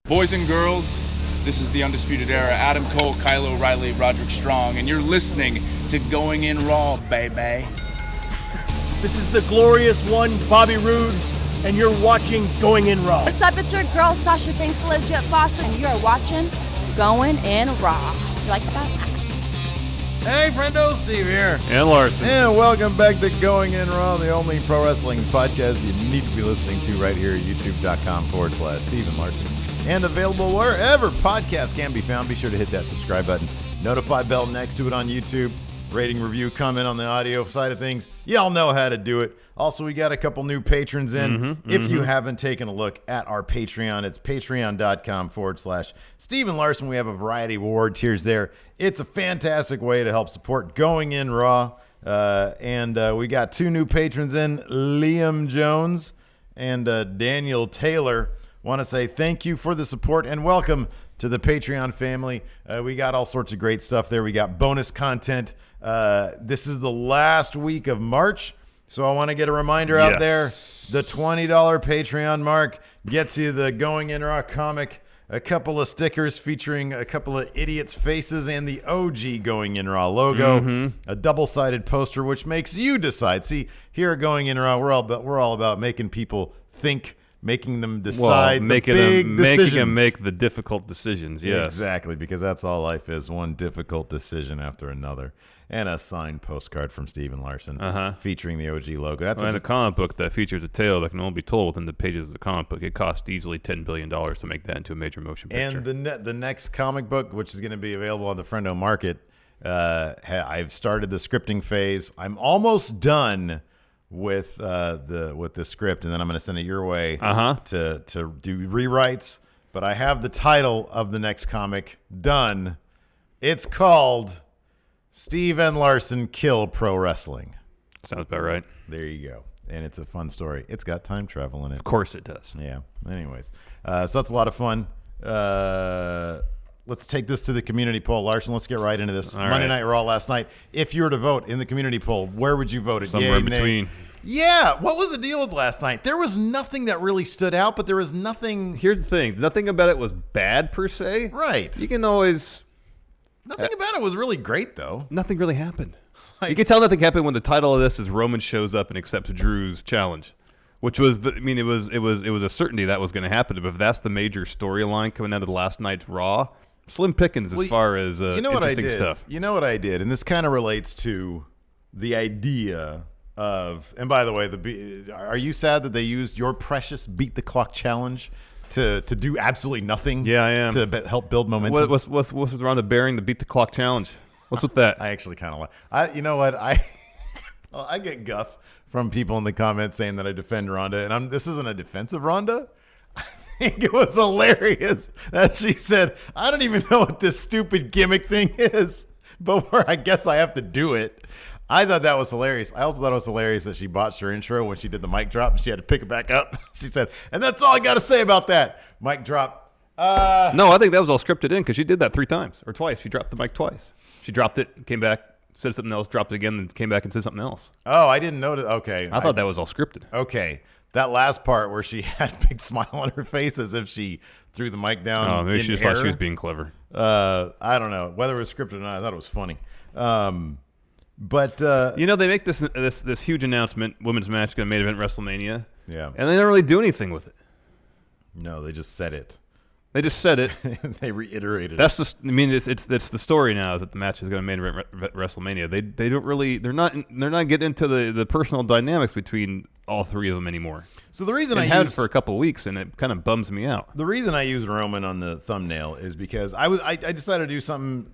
Boys and girls, this is the Undisputed Era. Adam Cole, Kyle O'Reilly, Roderick Strong, and you're listening to Going In Raw, baby. This is the glorious one, Bobby Roode, and you're watching Going In Raw. What's up, it's your girl, Sasha Banks, Legit Foster, and you're watching Going In Raw. You like that? Hey, friendo, Steve here. And Larson. And welcome back to Going In Raw, the only pro wrestling podcast you need to be listening to right here at youtube.com/Steve Larson. And available wherever podcasts can be found. Be sure to hit that subscribe button. Notify bell next to it on YouTube. Rating, review, comment on the audio side of things. Y'all know how to do it. Also, we got a couple new patrons in. If you haven't taken a look at our Patreon, it's patreon.com/Steve Larson. We have a variety of award tiers there. It's a fantastic way to help support Going In Raw. And we got two new patrons in, Liam Jones and Daniel Taylor. Want to say thank you for the support and welcome to the Patreon family. We got all sorts of great stuff there. We got bonus content. This is the last week of March, so I want to get a reminder out there. The $20 Patreon mark gets you the Going In Raw comic, a couple of stickers featuring a couple of idiots' faces and the OG Going In Raw logo, a double-sided poster, which makes you decide. See, here at Going In Raw, we're all about making people think, making them decide, making them make the difficult decisions. Yes, exactly, because that's all life is: one difficult decision after another. And a signed postcard from Steve Larson featuring the OG logo. That's a comic book that features a tale that can only be told within the pages of the comic book. It cost easily $10 billion to make that into a major motion picture. And the next comic book, which is going to be available on the Friendo Market, I've started the scripting phase. I'm almost done with the script, and then I'm going to send it your way to do rewrites. But I have the title of the next comic done. It's called Steve and Larson Kill Pro Wrestling. Sounds about right. There you go. And it's a fun story. It's got time travel in it. Of course it does. Yeah. Anyways, so that's a lot of fun. Let's take this to the community poll. Larson, let's get right into this. Monday Night Raw last night. If you were to vote in the community poll, where would you vote? Somewhere in between. Yeah. What was the deal with last night? There was nothing that really stood out, but there was nothing. Here's the thing. Nothing about it was bad per se. Right. You can always... Nothing about it was really great, though. Nothing really happened. You can tell nothing happened when the title of this is Roman shows up and accepts Drew's challenge, which was it was a certainty that was going to happen. But if that's the major storyline coming out of the last night's Raw, slim pickings as far as interesting stuff. You know what I did, and this kind of relates to the idea of. And by the way, are you sad that they used your precious Beat the Clock challenge to do absolutely nothing? Yeah, I am. To help build momentum. What's with Ronda bearing the Beat the Clock challenge? What's with that? I actually kind of like. You know what? I get guff from people in the comments saying that I defend Ronda, and this isn't a defense of Ronda. I think it was hilarious that she said, "I don't even know what this stupid gimmick thing is, but I guess I have to do it." I thought that was hilarious. I also thought it was hilarious that she botched her intro when she did the mic drop and she had to pick it back up. She said, "And that's all I got to say about that." Mic drop. No, I think that was all scripted in because she did that 3 times or twice. She dropped the mic twice. She dropped it, came back, said something else, dropped it again, then came back and said something else. Oh, I didn't notice. Okay. I thought that was all scripted. Okay. That last part where she had a big smile on her face as if she threw the mic down. Oh, maybe she just thought she was being clever. I don't know. Whether it was scripted or not, I thought it was funny. But they make this huge announcement, women's match going to main event WrestleMania. Yeah. And they don't really do anything with it. No, they just said it. They just said it. They reiterated. That's the. I mean, it's the story now is that the match is going to main event WrestleMania. They don't really. They're not getting into the personal dynamics between all three of them anymore. So the reason I had it for a couple of weeks, and it kind of bums me out. The reason I used Roman on the thumbnail is because I decided to do something.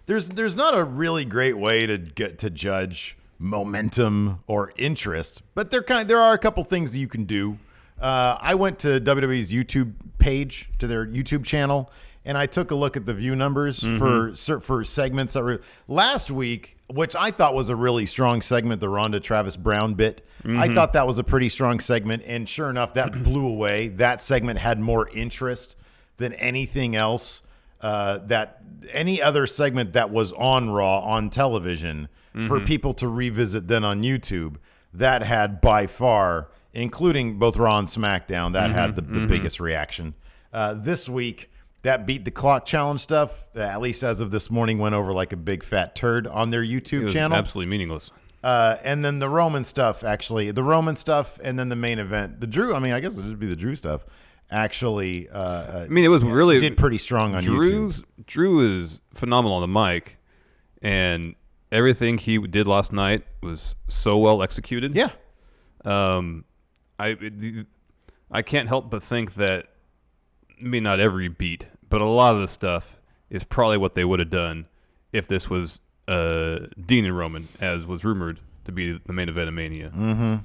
There's not a really great way to get to judge momentum or interest, but there are a couple things that you can do. I went to WWE's YouTube page, to their YouTube channel, and I took a look at the view numbers for segments that were last week, which I thought was a really strong segment, the Ronda Travis Brown bit. I thought that was a pretty strong segment, and sure enough, that blew away. That segment had more interest than anything else, that any other segment that was on Raw on television for people to revisit than on YouTube. That had by far, including both Raw and SmackDown, that had the biggest reaction. This week, that beat the clock challenge stuff, at least as of this morning, went over like a big fat turd on their YouTube channel. Absolutely meaningless. And then the Roman stuff, and then the main event. The Drew, I mean, I guess it'd just be the Drew stuff. Actually, I mean, it was really did pretty strong on YouTube. Drew is phenomenal on the mic, and everything he did last night was so well executed. Yeah. I can't help but think that maybe not every beat, but a lot of the stuff is probably what they would have done if this was Dean and Roman, as was rumored to be the main event of Mania,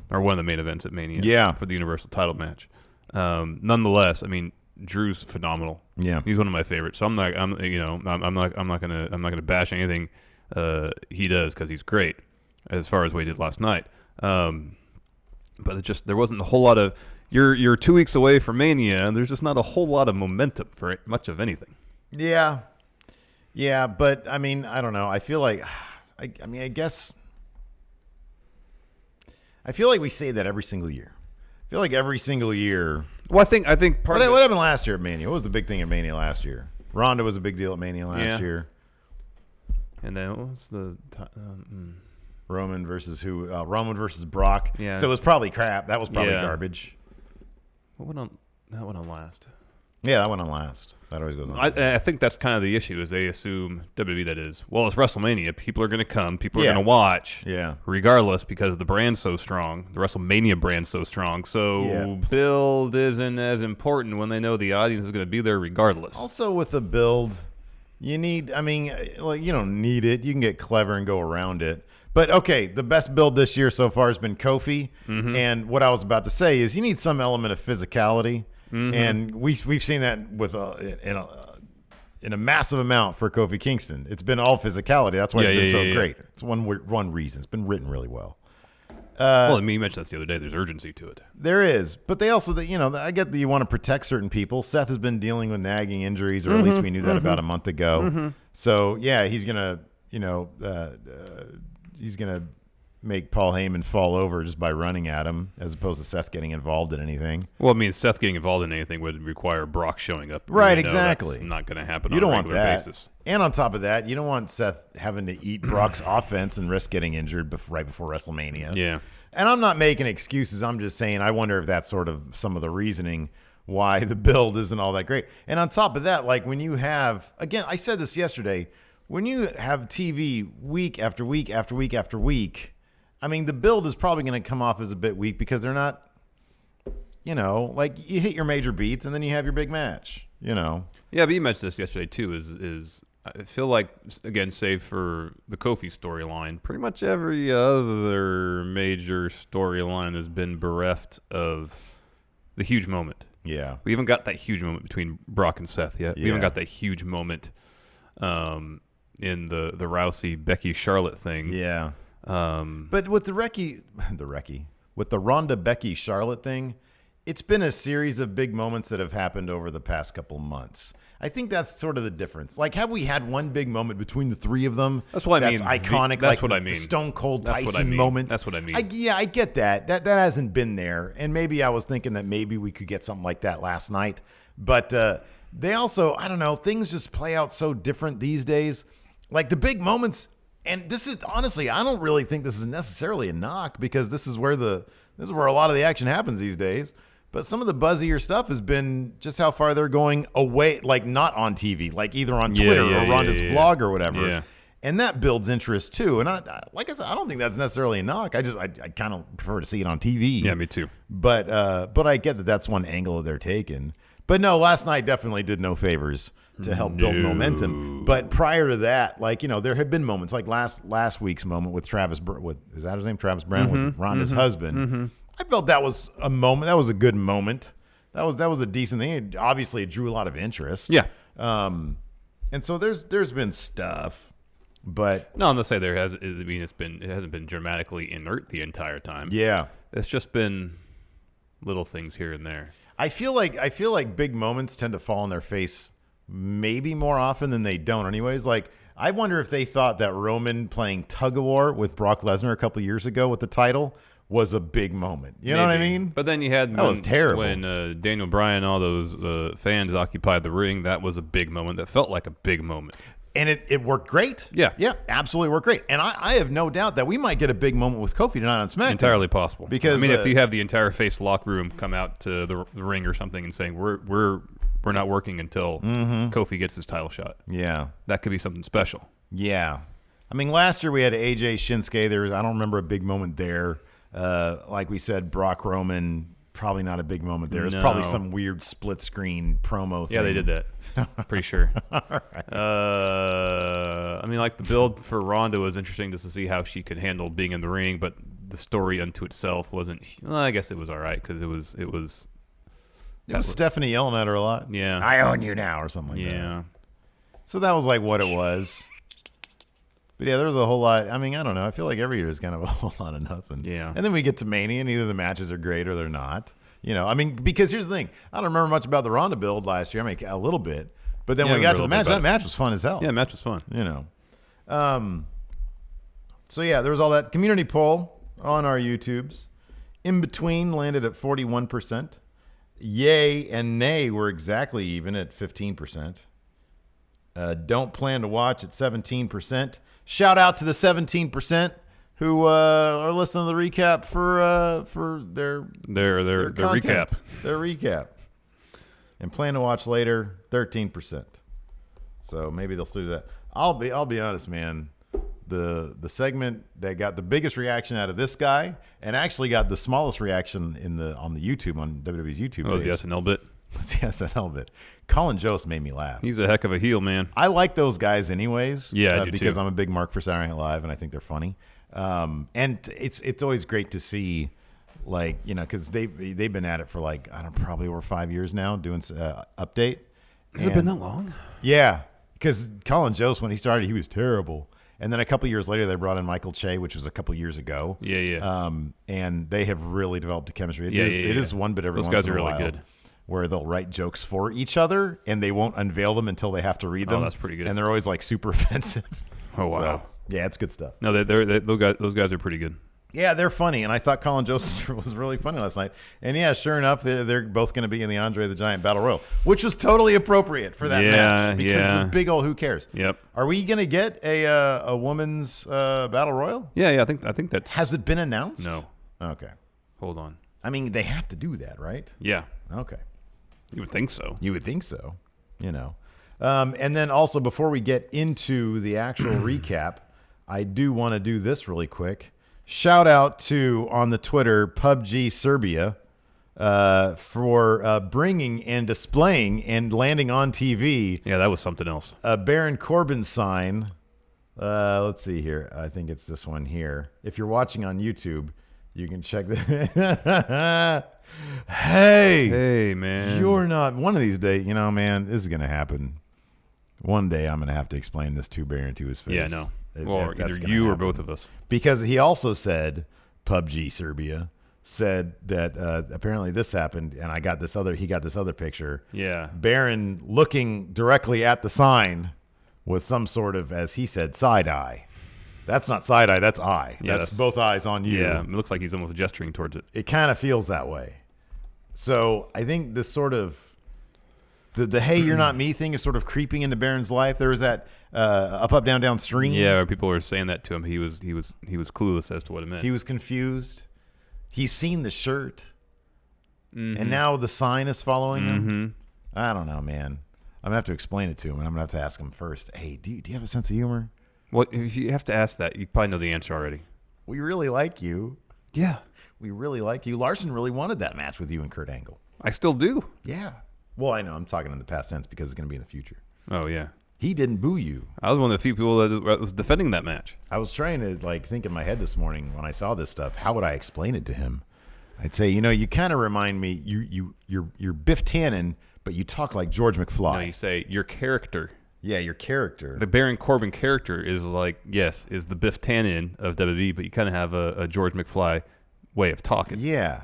or one of the main events at Mania, for the Universal title match. Nonetheless, I mean, Drew's phenomenal. Yeah, he's one of my favorites. So I'm not gonna bash anything he does, because he's great as far as what he did last night. But there wasn't a whole lot of. You're 2 weeks away from Mania, and there's just not a whole lot of momentum for much of anything. Yeah, but I mean, I don't know. I feel like, I guess, I feel like we say that every single year. I feel like every single year. Well, I think part of what happened last year at Mania? What was the big thing at Mania last year? Ronda was a big deal at Mania last year. And then what was the Roman versus who? Roman versus Brock. Yeah. So it was probably crap. That was probably garbage. What went on? That went on last. Yeah, that went on last. That always goes on. I think that's kind of the issue, is they assume, WWE that is, well, it's WrestleMania. People are going to come. People are going to watch. Yeah. Regardless, because the brand's so strong. The WrestleMania brand's so strong. So build isn't as important when they know the audience is going to be there regardless. Also, with the build, you need, I mean, like, you don't need it. You can get clever and go around it. But, okay, the best build this year so far has been Kofi. And what I was about to say is you need some element of physicality. And we've seen that with in a massive amount for Kofi Kingston. It's been all physicality. That's why it's been so great. It's one reason. It's been written really well. Well, I mean, you mentioned this the other day. There's urgency to it. There is. But they also, I get that you want to protect certain people. Seth has been dealing with nagging injuries, or at least we knew that about a month ago. So, yeah, he's going to make Paul Heyman fall over just by running at him, as opposed to Seth getting involved in anything. Well, I mean, Seth getting involved in anything would require Brock showing up. Right, exactly. That's not going to happen you don't on a want regular that. basis. And on top of that, you don't want Seth having to eat Brock's offense and risk getting injured right before WrestleMania. Yeah. And I'm not making excuses. I'm just saying I wonder if that's sort of some of the reasoning why the build isn't all that great. And on top of that, like when you have, again, I said this yesterday, when you have TV week after week after week after week, I mean, the build is probably going to come off as a bit weak because they're not, like you hit your major beats and then you have your big match, Yeah, but you mentioned this yesterday too, is I feel like, again, save for the Kofi storyline, pretty much every other major storyline has been bereft of the huge moment. Yeah. We haven't got that huge moment between Brock and Seth yet. We haven't got that huge moment in the Rousey Becky Charlotte thing. Yeah. But with with the Ronda Becky Charlotte thing, it's been a series of big moments that have happened over the past couple months. I think that's sort of the difference. Like, have we had one big moment between the three of them? That's what I mean. That's iconic. That's like what I mean. The Stone Cold That's Tyson what I mean. moment. That's what I mean. I get that. That hasn't been there. And maybe I was thinking that maybe we could get something like that last night. But they also, I don't know, things just play out so different these days. Like the big moments. And this is honestly, I don't really think this is necessarily a knock, because this is where a lot of the action happens these days. But some of the buzzier stuff has been just how far they're going away, like not on TV, like either on Twitter or Ronda's vlog or whatever. Yeah. And that builds interest too. And like I said, I don't think that's necessarily a knock. I kind of prefer to see it on TV. Yeah, me too. But I get that that's one angle that they're taking. But no, last night definitely did no favors to help build momentum. But prior to that, like, there had been moments like last week's moment with Travis is that his name? Travis Brown, with Ronda's husband. I felt that was a moment. That was a good moment. That was a decent thing. Obviously, it drew a lot of interest. Yeah. And so there's been stuff, but no, I'm gonna say it hasn't been dramatically inert the entire time. Yeah. It's just been little things here and there. I feel like big moments tend to fall on their face maybe more often than they don't anyways. Like, I wonder if they thought that Roman playing tug of war with Brock Lesnar a couple years ago with the title was a big moment. You know what I mean? But then you had that was terrible. When Daniel Bryan and all those fans occupied the ring. That was a big moment. That felt like a big moment. And it worked great. Yeah. Yeah, absolutely worked great. And I have no doubt that we might get a big moment with Kofi tonight on SmackDown. Entirely possible. Because if you have the entire face locker room come out to the ring or something and saying we're not working until Kofi gets his title shot. Yeah. That could be something special. Yeah. I mean, last year we had AJ Shinsuke. I don't remember a big moment there. Like we said, Brock Roman, probably not a big moment there. It was probably some weird split screen promo thing. Yeah, they did that. Pretty sure. All right. I mean, like the build for Ronda was interesting just to see how she could handle being in the ring, but the story unto itself wasn't. Well, I guess it was all right because it was. It was Stephanie yelling at her a lot. Yeah. I own you now or something like that. Yeah. So that was like what it was. But yeah, there was a whole lot. I mean, I don't know. I feel like every year is kind of a whole lot of nothing. Yeah. And then we get to Mania, and either the matches are great or they're not. You know, I mean, because here's the thing. I don't remember much about the Ronda build last year. I mean, a little bit. But then when we got to the match, that match was fun as hell. Yeah, the match was fun. You know. So yeah, there was all that community poll on our YouTubes. In between landed at 41%. Yay and nay were exactly even at 15%. Don't plan to watch at 17%. Shout out to the 17% who are listening to the recap for their recap. Their recap. And plan to watch later, 13%. So maybe they'll do that. I'll be honest, man. The segment that got the biggest reaction out of this guy and actually got the smallest reaction on the YouTube, on WWE's YouTube page. Oh, the SNL bit? Was the SNL bit. Colin Jost made me laugh. He's a heck of a heel, man. I like those guys anyways. Yeah, I do because too. I'm a big mark for Saturday Night Live, and I think they're funny. And it's always great to see, like, you know, because they've been at it for like, I don't know, probably over 5 years now doing update. Has it been that long? Yeah, because Colin Jost, when he started, he was terrible. And then a couple years later, they brought in Michael Che, which was a couple years ago. Yeah. And they have really developed a chemistry. It is one bit every Those once guys in are a really while good. Where they'll write jokes for each other, and they won't unveil them until they have to read them. Oh, that's pretty good. And they're always like super offensive. Oh, wow. So, yeah, it's good stuff. No, those guys are pretty good. Yeah, they're funny, and I thought Colin Jost was really funny last night. And yeah, sure enough, they're both going to be in the Andre the Giant Battle Royal, which was totally appropriate for that match because it's a big old who cares. Yep. Are we going to get a women's Battle Royal? Yeah. I think that's. Has it been announced? No. Okay. Hold on. I mean, they have to do that, right? Yeah. Okay. You would think so. You would think so. You know. And then also, before we get into the actual recap, I do want to do this really quick. Shout out to, on the Twitter, PUBG Serbia for bringing and displaying and landing on TV. Yeah, that was something else. A Baron Corbin sign. Let's see here. I think it's this one here. If you're watching on YouTube, you can check the. Hey, man. You're not. One of these days, you know, man, this is going to happen. One day I'm going to have to explain this to Baron to his face. Yeah, no. Or either you or both of us. Because he also said, PUBG Serbia said that apparently this happened, and he got this other picture. Yeah. Baron looking directly at the sign with some sort of, as he said, side eye. That's not side eye, that's eye. Yeah, that's both eyes on you. Yeah, it looks like he's almost gesturing towards it. It kind of feels that way. So I think this sort of, the hey, you're not me thing is sort of creeping into Baron's life. There was that up, down, down stream. Yeah, people were saying that to him. He was clueless as to what it meant. He was confused. He's seen the shirt, and now the sign is following him. I don't know, man. I'm gonna have to explain it to him, and I'm gonna have to ask him first. Hey, do you have a sense of humor? Well, if you have to ask that, you probably know the answer already. We really like you. Yeah, we really like you. Larson really wanted that match with you and Kurt Angle. I still do. Yeah. Well, I know. I'm talking in the past tense because it's going to be in the future. Oh, yeah. He didn't boo you. I was one of the few people that was defending that match. I was trying to think in my head this morning when I saw this stuff. How would I explain it to him? I'd say, you kind of remind me. You're Biff Tannen, but you talk like George McFly. No, you say your character. Yeah, your character. The Baron Corbin character is is the Biff Tannen of WWE, but you kind of have a George McFly way of talking. Yeah,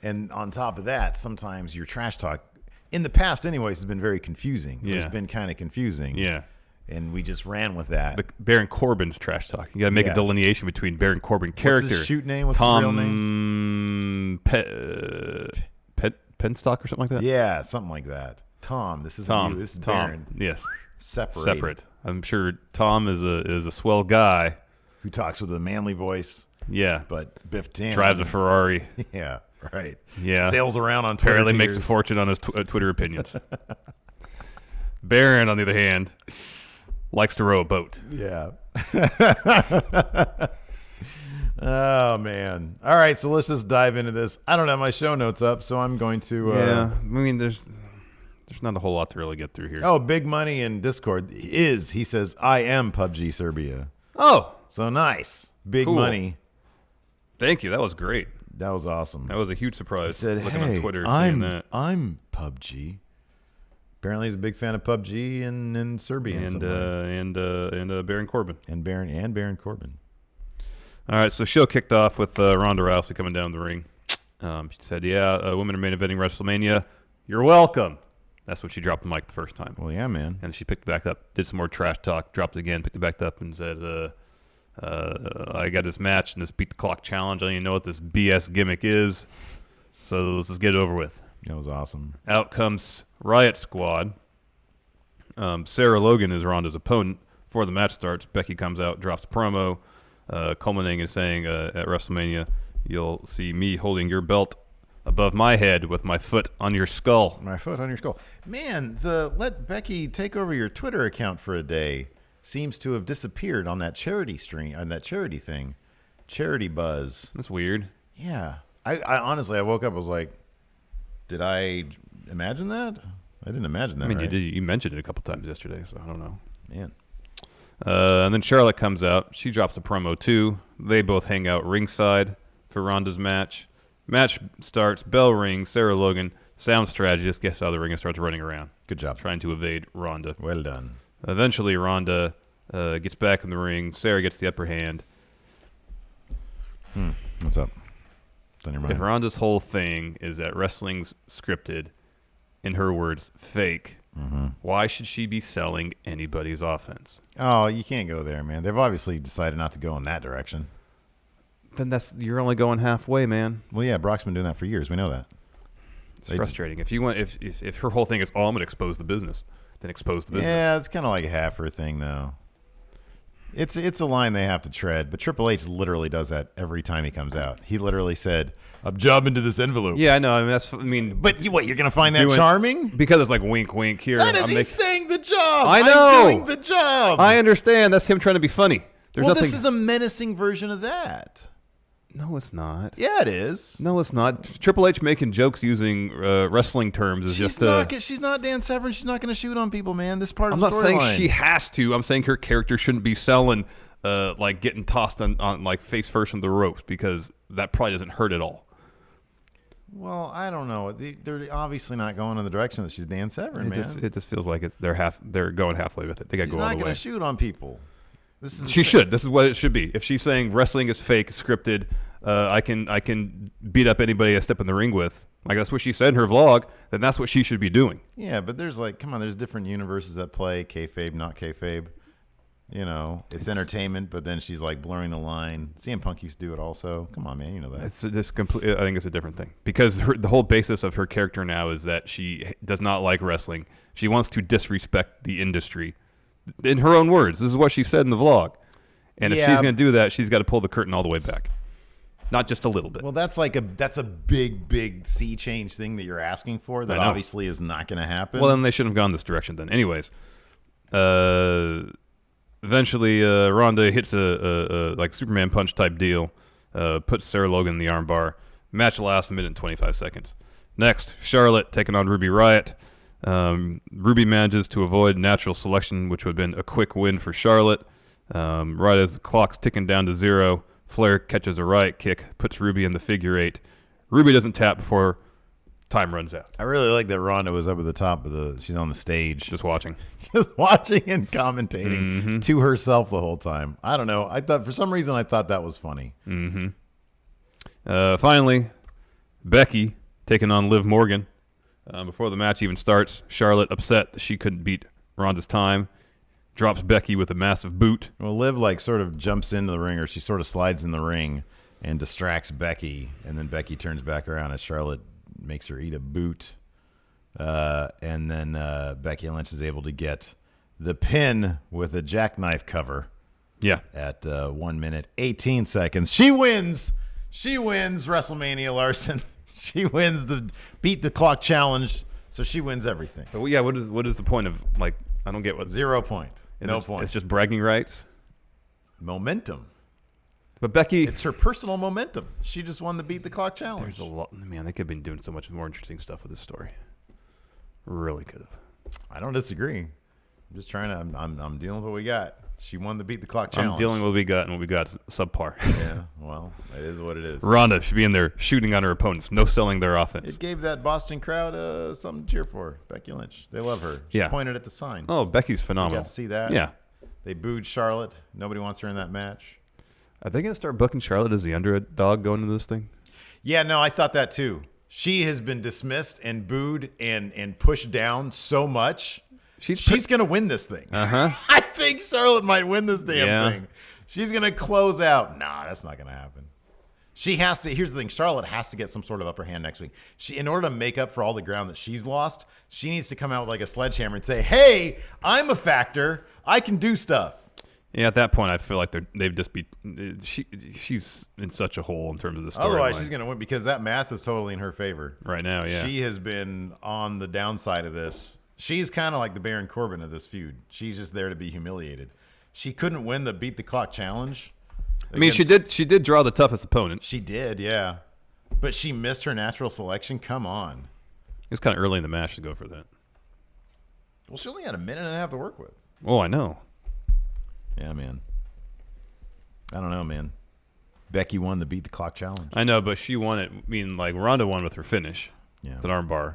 and on top of that, sometimes your trash talk. In the past, anyways, has been very confusing. Yeah. It's been kind of confusing. Yeah. and we just ran with that. Baron Corbin's trash talk. You got to make a delineation between Baron Corbin character. What's his shoot name? What's his real name? Penstock or something like that? Yeah, something like that. Tom. This isn't you. This is Baron. Yes. Separate. I'm sure Tom is a swell guy who talks with a manly voice. Yeah. But Biff Tannen drives a Ferrari. Yeah, right. Yeah. Sails around on Twitter. Apparently makes a fortune on his Twitter opinions. Baron, on the other hand, likes to row a boat. Yeah. Oh, man. All right, so let's just dive into this. I don't have my show notes up, so I'm going to... I mean, there's not a whole lot to really get through here. Oh, Big Money in Discord he says, I am PUBG Serbia. Oh. So nice. Big Money. Thank you. That was great. That was awesome. That was a huge surprise. He said, looking hey, on Twitter, seeing that. I'm PUBG. Apparently he's a big fan of PUBG in Serbia. And Baron Corbin. And Baron Corbin. All right, so show kicked off with Ronda Rousey coming down the ring. She said, women are main eventing WrestleMania. You're welcome. That's when she dropped the mic the first time. Well, yeah, man. And she picked it back up, did some more trash talk, dropped it again, picked it back up, and said, I got this match and this beat the clock challenge. I don't even know what this BS gimmick is. So let's just get it over with. That was awesome. Out comes Riot Squad. Sarah Logan is Ronda's opponent. Before the match starts, Becky comes out, drops a promo, culminating in saying at WrestleMania, you'll see me holding your belt above my head with my foot on your skull. My foot on your skull. Man, the let Becky take over your Twitter account for a day seems to have disappeared on that charity stream, on that charity thing. Charity buzz. That's weird. Yeah. I honestly, I woke up, I was like, did I imagine that? I didn't imagine that. I mean, right? you mentioned it a couple times yesterday, so I don't know. Man. And then Charlotte comes out. She drops a promo, too. They both hang out ringside for Ronda's match. Match starts. Bell rings. Sarah Logan, sound strategist, gets out of the ring and starts running around. Good job. Trying to evade Ronda. Well done. Eventually, Ronda gets back in the ring. Sarah gets the upper hand. What's up? What's on your mind? If Ronda's whole thing is that wrestling's scripted, in her words, fake, why should she be selling anybody's offense? Oh, you can't go there, man. They've obviously decided not to go in that direction. Then you're only going halfway, man. Well, yeah, Brock's been doing that for years. We know that. It's frustrating. If her whole thing is, I'm going to expose the business, then expose the business. Yeah, it's kind of like half her thing, though. It's a line they have to tread, but Triple H literally does that every time he comes out. He literally said, "I'm jobbing into this envelope." Yeah, I know. But you're going to find that charming? Because it's like wink, wink here. That is he's saying the job. I know. I'm doing the job. I understand. That's him trying to be funny. This is a menacing version of that. No, it's not. Yeah, it is. No, it's not. Triple H making jokes using wrestling terms is she's not Dan Severn. She's not going to shoot on people, man. This part I'm of the not saying storyline. she has to. I'm saying her character shouldn't be selling, like getting tossed on like face first on the ropes, because that probably doesn't hurt at all. Well, I don't know. They're obviously not going in the direction that she's Dan Severn, man. It just feels like they're going halfway with it. They got to go all the way. She's not going to shoot on people. She should. This is what it should be. If she's saying wrestling is fake, scripted, I can beat up anybody I step in the ring with. Like that's what she said in her vlog. Then that's what she should be doing. Yeah, but there's there's different universes at play. Kayfabe, not kayfabe. You know, it's entertainment, but then she's like blurring the line. CM Punk used to do it also. Come on, man, you know that. It's this complete. I think it's a different thing because the whole basis of her character now is that she does not like wrestling. She wants to disrespect the industry. In her own words, this is what she said in the vlog. And if she's going to do that, she's got to pull the curtain all the way back. Not just a little bit. Well, that's a big sea change thing that you're asking for that obviously is not going to happen. Well, then they shouldn't have gone this direction then. Anyways, eventually Ronda hits a like Superman punch type deal, puts Sarah Logan in the armbar. Match lasts a minute and 25 seconds. Next, Charlotte taking on Ruby Riott. Ruby manages to avoid natural selection, which would have been a quick win for Charlotte. Right as the clock's ticking down to 0, Flair catches a Riott kick, puts Ruby in the figure 8. Ruby doesn't tap before time runs out. I really like that Ronda was up at the top of she's on the stage. Just watching. Just watching and commentating to herself the whole time. I don't know. For some reason, I thought that was funny. Finally, Becky taking on Liv Morgan. Before the match even starts, Charlotte upset that she couldn't beat Ronda's time. drops Becky with a massive boot. Well, Liv sort of jumps into the ring, or she sort of slides in the ring and distracts Becky, and then Becky turns back around as Charlotte makes her eat a boot. And then Becky Lynch is able to get the pin with a jackknife cover. Yeah. At 1 minute, 18 seconds. She wins. She wins WrestleMania, Larson. She wins the beat the clock challenge. So she wins everything. But yeah, what is the point of I don't get what 0 point. No point. It's just bragging rights. Momentum. But Becky, it's her personal momentum. She just won the beat the clock challenge. There's a lot, man. They could have been doing so much more interesting stuff with this story. Really could have. I don't disagree. I'm just trying to. I'm dealing with what we got. She won the beat the clock challenge. I'm dealing with what we got, and what we got subpar. Yeah, well, it is what it is. Ronda should be in there shooting on her opponents, no selling their offense. It gave that Boston crowd something to cheer for. Becky Lynch, they love her. She pointed at the sign. Oh, Becky's phenomenal. You got to see that. Yeah. They booed Charlotte. Nobody wants her in that match. Are they going to start booking Charlotte as the underdog going into this thing? Yeah, no, I thought that too. She has been dismissed and booed and pushed down so much. She's going to win this thing. Uh-huh. I think Charlotte might win this damn thing. She's going to close out. Nah, that's not going to happen. She has to. Here's the thing. Charlotte has to get some sort of upper hand next week. In order to make up for all the ground that she's lost, she needs to come out with a sledgehammer and say, hey, I'm a factor. I can do stuff. Yeah, at that point, I feel like they'd just be. She's in such a hole in terms of the story. Otherwise, she's going to win because that math is totally in her favor. Right now, yeah. She has been on the downside of this. She's kind of like the Baron Corbin of this feud. She's just there to be humiliated. She couldn't win the beat the clock challenge. I mean, she did draw the toughest opponent. She did, yeah. But she missed her natural selection. Come on. It's kind of early in the match to go for that. Well, she only had a minute and a half to work with. Oh, I know. Yeah, man. I don't know, man. Becky won the beat the clock challenge. I know, but she won it. I mean, Ronda won with her finish. Yeah. With an armbar.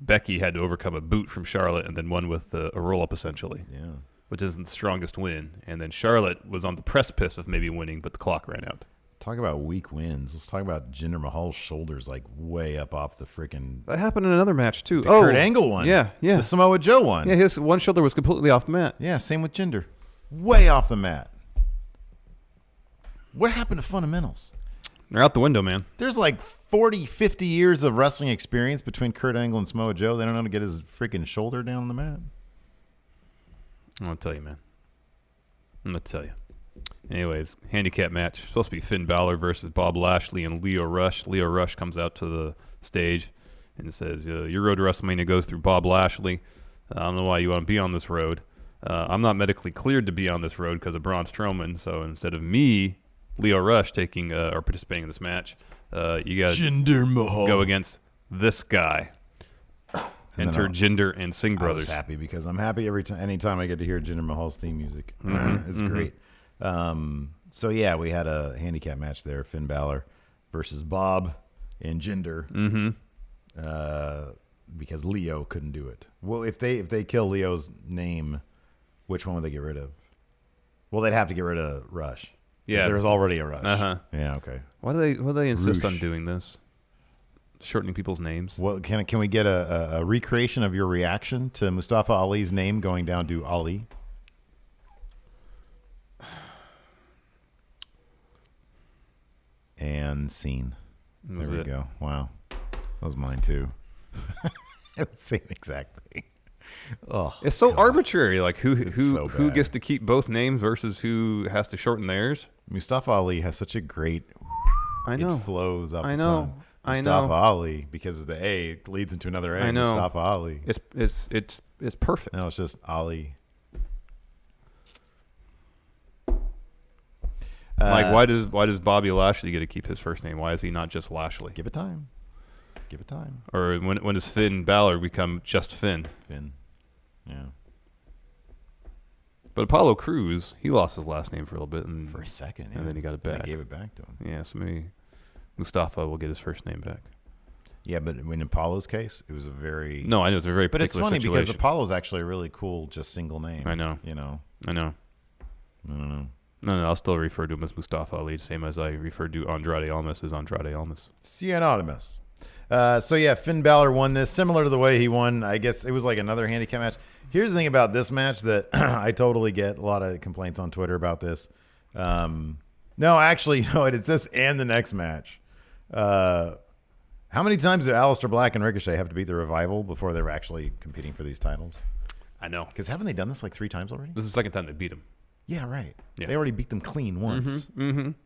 Becky had to overcome a boot from Charlotte and then won with a roll-up, essentially. Yeah. Which isn't the strongest win. And then Charlotte was on the precipice of maybe winning, but the clock ran out. Talk about weak wins. Let's talk about Jinder Mahal's shoulders way up off the freaking... That happened in another match, too. Kurt Angle one. Yeah. The Samoa Joe one. Yeah, his one shoulder was completely off the mat. Yeah, same with Jinder. Way off the mat. What happened to fundamentals? They're out the window, man. There's 40, 50 years of wrestling experience between Kurt Angle and Samoa Joe. They don't know how to get his freaking shoulder down on the mat. I'm going to tell you, man. I'm going to tell you. Anyways, handicap match. Supposed to be Finn Balor versus Bob Lashley and Lio Rush. Lio Rush comes out to the stage and says, your road to WrestleMania goes through Bob Lashley. I don't know why you want to be on this road. I'm not medically cleared to be on this road because of Braun Strowman. So instead of me, Lio Rush, taking or participating in this match, you got to go against this guy. Enter Jinder and Singh brothers. I was happy because I'm happy anytime I get to hear Jinder Mahal's theme music. It's great. So yeah, we had a handicap match there: Finn Balor versus Bob and Jinder. Because Leo couldn't do it. Well, if they kill Leo's name, which one would they get rid of? Well, they'd have to get rid of Rush. Yeah, there was already a Rush. Yeah, okay. Why do they insist on doing this? Shortening people's names. Well, can we get a recreation of your reaction to Mustafa Ali's name going down to Ali? And scene. There we go. Wow, that was mine too. It was the same exact thing. Oh, it's so arbitrary. Who gets to keep both names versus who has to shorten theirs? Mustafa Ali has such a great. I know. It flows up. I know. Mustafa Ali, because the A leads into another A. I know. Mustafa Ali. It's perfect. No, it's just Ali. Why does Bobby Lashley get to keep his first name? Why is he not just Lashley? Give it time. Or when does Finn Balor become just Finn? Finn. Yeah. But Apollo Cruz, he lost his last name for a little bit, and for a second, and then he got it back. They gave it back to him. Yeah, so maybe Mustafa will get his first name back. Yeah, but in Apollo's case, it was a very I know it's a very. But it's funny situation. because Apollo's actually a really cool, just single name. I know. You know. I know. I don't know. No, I'll still refer to him as Mustafa Ali, same as I refer to Andrade Almas as Andrade Almas. Synonymous. So yeah, Finn Balor won this, similar to the way he won. I guess it was like another handicap match. Here's the thing about this match that I totally get a lot of complaints on Twitter about this. No, actually, no, it's this and the next match. How many times do Aleister Black and Ricochet have to beat the Revival before they're actually competing for these titles? I know. Because haven't they done this like 3 times already? This is the second time they beat him. Yeah, right. Yeah. They already beat them clean once.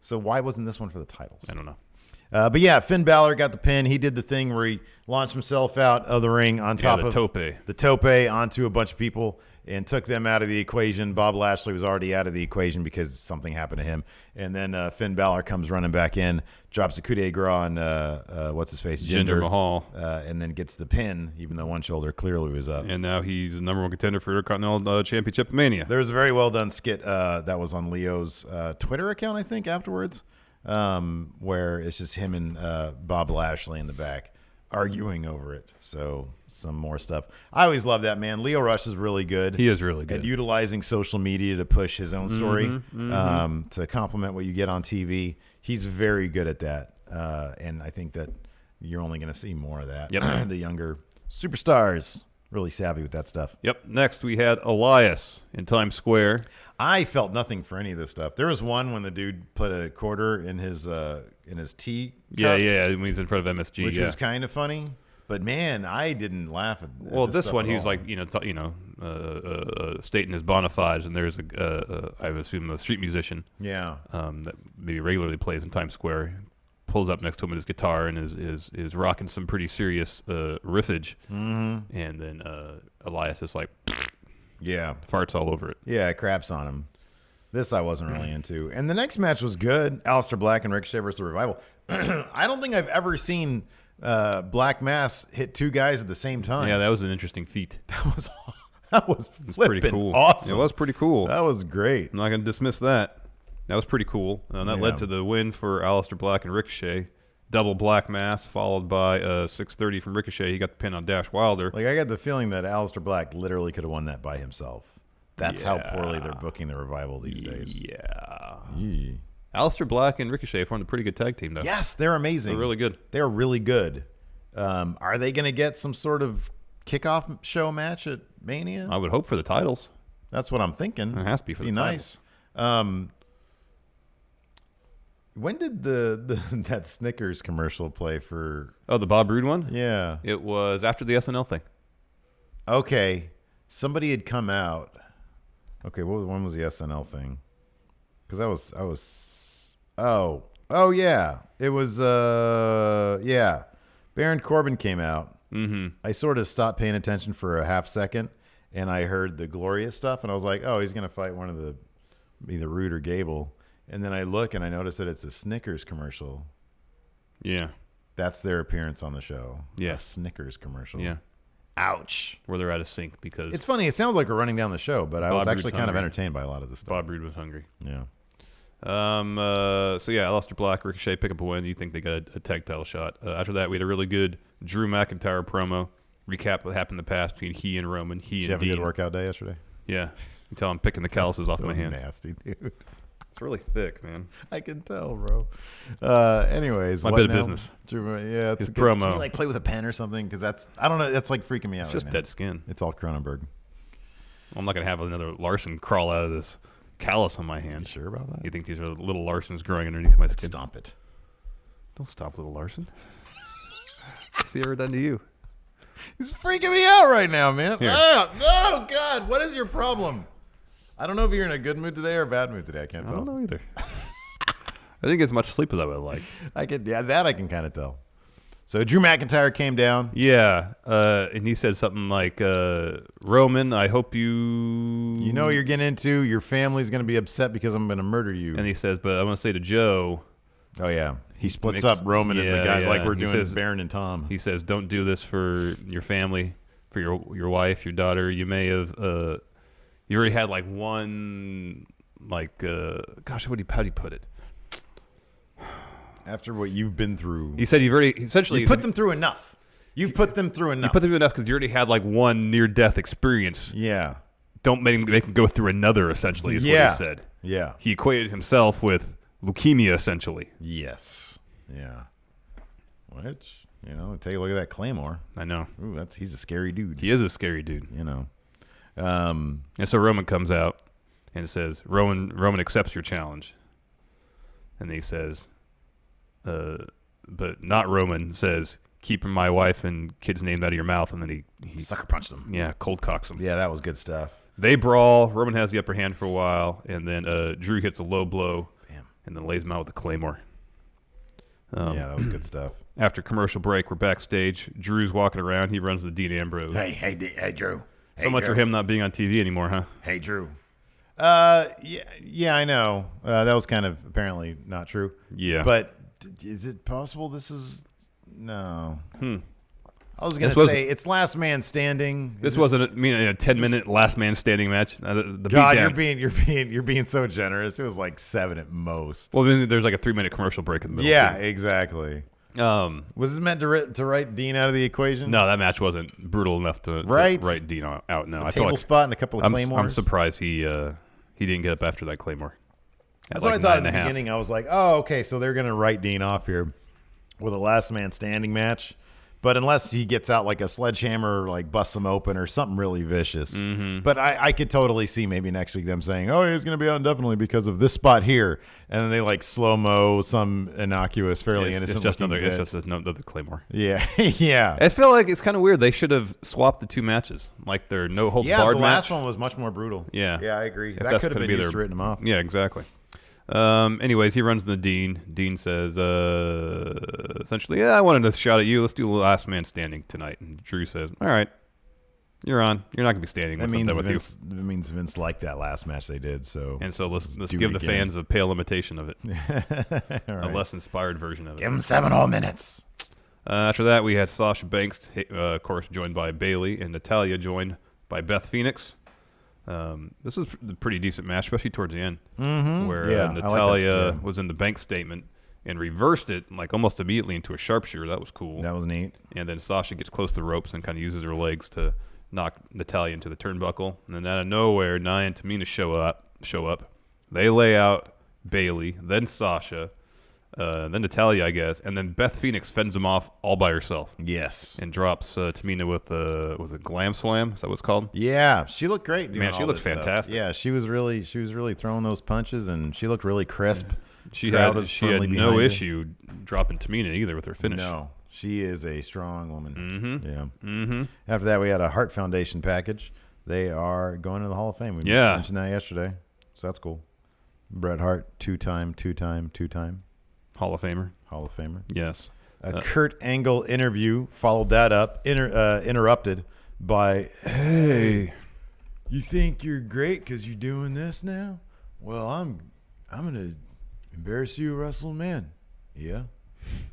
So why wasn't this one for the titles? I don't know. But yeah, Finn Balor got the pin. He did the thing where he launched himself out of the ring on top of the tope onto a bunch of people and took them out of the equation. Bob Lashley was already out of the equation because something happened to him. And then Finn Balor comes running back in, drops a coup de grace on what's-his-face? Jinder Mahal. And then gets the pin, even though one shoulder clearly was up. And now he's the number 1 contender for Continental Championship Mania. There was a very well-done skit that was on Leo's Twitter account, I think, afterwards. Where it's just him and Bob Lashley in the back arguing over it. So some more stuff. I always love that, man. Leo Rush is really good. He is really good at utilizing social media to push his own story, to complement what you get on TV. He's very good at that, and I think that you're only going to see more of that. Yep. The younger superstars really savvy with that stuff. Yep. Next, we had Elias in Times Square. I felt nothing for any of this stuff. There was one when the dude put a quarter in his tea cup. Yeah, when he's in front of MSG, which was kind of funny. But man, I didn't laugh at. Well, this one, he was all. like, stating his bona fides, and there's I would assume a street musician. Yeah. That maybe regularly plays in Times Square. Pulls up next to him with his guitar and is rocking some pretty serious riffage. And then Elias is like, yeah, farts all over it. Yeah, craps on him. This I wasn't really into. And the next match was good. Aleister Black and Ricochet versus the Revival. I don't think I've ever seen Black Mass hit 2 guys at the same time. Yeah, that was an interesting feat. That was pretty cool. Awesome. It was pretty cool. That was great. I'm not going to dismiss that. That was pretty cool. And that led to the win for Aleister Black and Ricochet. Double Black Mass followed by 630 from Ricochet. He got the pin on Dash Wilder. Like, I got the feeling that Aleister Black literally could have won that by himself. That's how poorly they're booking the Revival these days. Yeah. Aleister Black and Ricochet formed a pretty good tag team, though. Yes, they're amazing. They're really good. They're really good. Are they going to get some sort of kickoff show match at Mania? I would hope for the titles. That's what I'm thinking. It has to be for the nice. When did that Snickers commercial play for? Oh, the Bob Roode one? Yeah. It was after the SNL thing. Okay. Somebody had come out. Okay, when was the SNL thing? Because I was. Oh yeah. It was. Yeah. Baron Corbin came out. I sort of stopped paying attention for a half second, and I heard the Glorious stuff, and I was like, oh, he's gonna fight one of the either Roode or Gable. And then I look and I notice that it's a Snickers commercial. Yeah. That's their appearance on the show. Yeah. A Snickers commercial. Yeah. Ouch. Where they're out of sync because... It's funny. It sounds like we're running down the show, but I was actually kind of hungry. entertained by a lot of this stuff. Bob Roode was hungry. Yeah. So, yeah, Aleister Black, Ricochet pick up a win. You think they got a tag title shot. After that, we had a really good Drew McIntyre promo. Recap what happened in the past between he and Roman. Did you have a good workout day yesterday? Yeah. You can tell I'm picking the calluses off my hand. Nasty, dude. It's really thick, man. I can tell, bro. Anyways, my bit of business. Yeah, it's his a promo. Can you like play with a pen or something? Because I don't know. That's like freaking me out. It's just dead skin. It's all Cronenberg. I'm not gonna have another Larson crawl out of this callus on my hand. You sure about that? You think these are little Larsons growing underneath my skin? Stomp it. Don't stop, little Larson. What's he ever done to you? He's freaking me out right now, man. Here. Oh God, what is your problem? I don't know if you're in a good mood today or a bad mood today. I can't tell. I don't know either. I think as much sleep as I would like. I can kind of tell. So Drew McIntyre came down. Yeah, and he said something like, Roman, I hope you... You know what you're getting into. Your family's going to be upset because I'm going to murder you. And he says, but I want to say to Joe... Oh, yeah. He splits up Roman and the guy like we're doing Baron and Tom. He says, don't do this for your family, for your wife, your daughter. You may have... You already had like one, like, gosh, how do you put it? After what you've been through. He said you've already, essentially. You put them through enough. You've put them through enough. You put them through enough because you already had like one near-death experience. Yeah. Don't make him go through another, essentially, is what he said. Yeah. He equated himself with leukemia, essentially. Yes. Yeah. Which, take a look at that Claymore. I know. Ooh, he's a scary dude. He is a scary dude. And so Roman comes out and says, Roman accepts your challenge. And he says, but not Roman, says, keep my wife and kids' names out of your mouth. And then he sucker punched him. Yeah, cold cocks him. Yeah, that was good stuff. They brawl. Roman has the upper hand for a while. And then Drew hits a low blow. Bam. And then lays him out with a Claymore. Yeah, that was good stuff. After commercial break, we're backstage. Drew's walking around. He runs with Dean Ambrose. Hey, Drew. So much for him not being on TV anymore, huh? Hey, Drew. Yeah, I know. That was kind of apparently not true. Yeah. But is it possible this is... No. I was going This to was- say, it's last man standing. This wasn't a 10-minute last man standing match. The God, beatdown. you're being so generous. It was like 7 at most. Well, then there's like a 3-minute commercial break in the middle. Yeah, too. exactly. Was this meant to write Dean out of the equation? No, that match wasn't brutal enough to write Dean out. No, A table spot and a couple of claymores. I'm surprised he didn't get up after that Claymore. That's what I thought in the beginning. I was like, oh, okay, so they're going to write Dean off here with a last man standing match. But unless he gets out like a sledgehammer or like busts him open or something really vicious. Mm-hmm. But I could totally see maybe next week them saying, oh, he's going to be out indefinitely because of this spot here. And then they like slow-mo some innocuous, fairly innocent. It's just another Claymore. Yeah. Yeah. I feel like it's kind of weird. They should have swapped the two matches. Like their no holds barred the match. last one was much more brutal. Yeah. Yeah, I agree. If That that's could have gonna been be used to written him off. Yeah, exactly. Anyways, he runs the Dean. Dean says, essentially, I wanted to shout at you. Let's do last man standing tonight. And Drew says, all right, you're on. You're not going to be standing. That once I'm means done with you. That means Vince liked that last match they did. So let's give the fans a pale imitation of it. Right. A less inspired version of it. Give them 7 whole minutes. After that, we had Sasha Banks, of course, joined by Bayley, and Natalya joined by Beth Phoenix. This was a pretty decent match, especially towards the end, where Natalya was in the bank statement and reversed it like almost immediately into a sharpshooter. That was cool. That was neat. And then Sasha gets close to the ropes and kind of uses her legs to knock Natalya into the turnbuckle. And then out of nowhere, Nia and Tamina show up. They lay out Bayley, then Sasha, then Natalya, I guess, and then Beth Phoenix fends them off all by herself. Yes. And drops Tamina with was it Glam Slam? Is that what it's called? Yeah, she looked great. Man, she looks fantastic. Yeah, she was really throwing those punches, and she looked really crisp. She had no issue dropping Tamina either with her finish. No, she is a strong woman. Mm-hmm. Yeah. Mm-hmm. After that, we had a Hart Foundation package. They are going to the Hall of Fame. We mentioned that yesterday, so that's cool. Bret Hart, two-time. Hall of Famer. Yes. A Kurt Angle interview followed that up, interrupted by, hey, you think you're great because you're doing this now? Well, I'm going to embarrass you at WrestleMania. Yeah.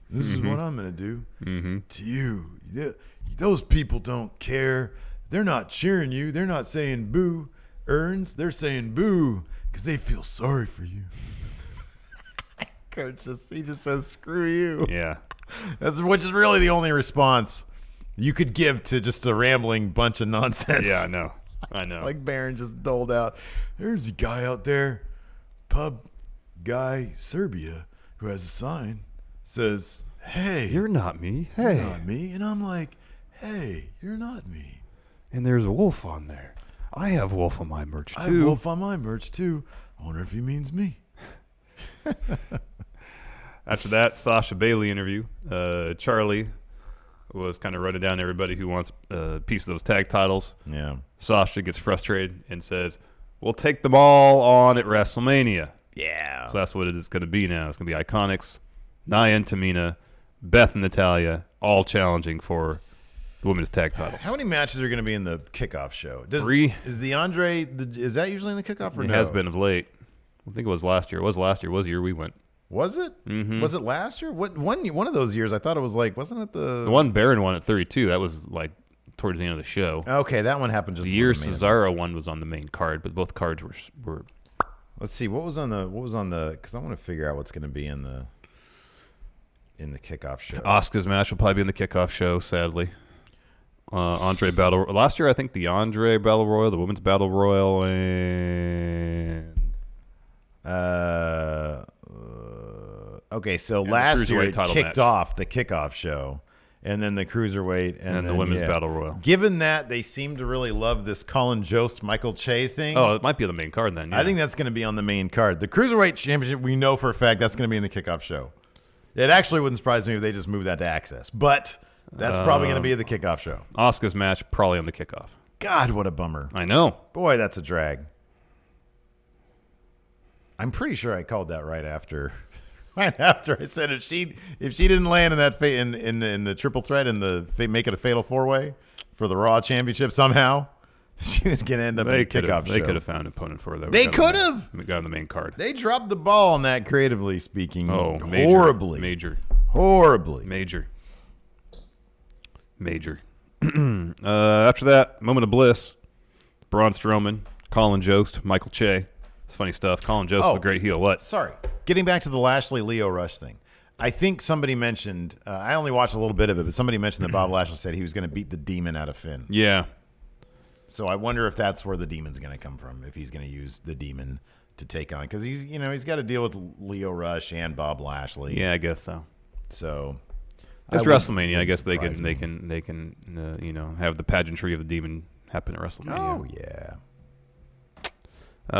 This is what I'm going to do to you. Those people don't care. They're not cheering you. They're not saying boo, Earns. They're saying boo because they feel sorry for you. Coach he just says screw you. Yeah. Which is really the only response you could give to just a rambling bunch of nonsense. Yeah, I know. Like Baron just doled out. There's a guy out there, pub guy, Serbia, who has a sign says, "Hey, you're not me. You're Hey, not me." And I'm like, "Hey, you're not me." and there's a wolf on there. I have wolf on my merch too. I have Wolf on my merch too. I wonder if he means me. After that, Sasha Bayley interview. Charlie was kind of running down everybody who wants a piece of those tag titles. Yeah. Sasha gets frustrated and says, we'll take them all on at WrestleMania. Yeah. So that's what it is going to be now. It's going to be Iconics, Nia and Tamina, Beth and Natalya, all challenging for the women's tag titles. How many matches are going to be in the kickoff show? 3. Is the Andre, is that usually in the kickoff or It no? has been of late. I think it was last year. It was last year. It was the year we went. Was it? Mm-hmm. Was it last year? What one of those years? I thought it was like, wasn't it the one Baron won at 32? That was like towards the end of the show. Okay, that one happened just the year Cesaro one was on the main card, but both cards were. Let's see what was on the because I want to figure out what's going to be in the kickoff show. Asuka's match will probably be in the kickoff show. Sadly, Andre Battle last year. I think the Andre Battle Royal, the Women's Battle Royal, and Okay, so And last the year Cruiserweight it title kicked match. off the kickoff show, and then the Cruiserweight, and And the then, Women's Battle Royal. Given that they seem to really love this Colin Jost, Michael Che thing. Oh, it might be on the main card then. Yeah. I think that's going to be on the main card. The Cruiserweight Championship, we know for a fact that's going to be in the kickoff show. It actually wouldn't surprise me if they just moved that to Access, but that's probably going to be at the kickoff show. Asuka's match probably on the kickoff. God, what a bummer. I know. Boy, that's a drag. I'm pretty sure I called that right after I said if she didn't land in that in the triple threat in the make it a fatal 4-way for the Raw Championship somehow, she was going to end up in the kickoff show. They could have found an opponent for her. That They could have. got on the main card. They dropped the ball on that, creatively speaking. Oh, horribly. Horribly. Major. After that, moment of bliss. Braun Strowman, Colin Jost, Michael Che. It's funny stuff. Colin Jost is a great heel. What? Sorry. Getting back to the Lashley Leo Rush thing. I think somebody mentioned, I only watched a little bit of it, but somebody mentioned that Bob Lashley said he was going to beat the demon out of Finn. Yeah. So I wonder if that's where the demon's going to come from, if he's going to use the demon to take on. Because he's got to deal with Leo Rush and Bob Lashley. Yeah, I guess so. So it's WrestleMania. I guess they can have the pageantry of the demon happen at WrestleMania. Oh yeah.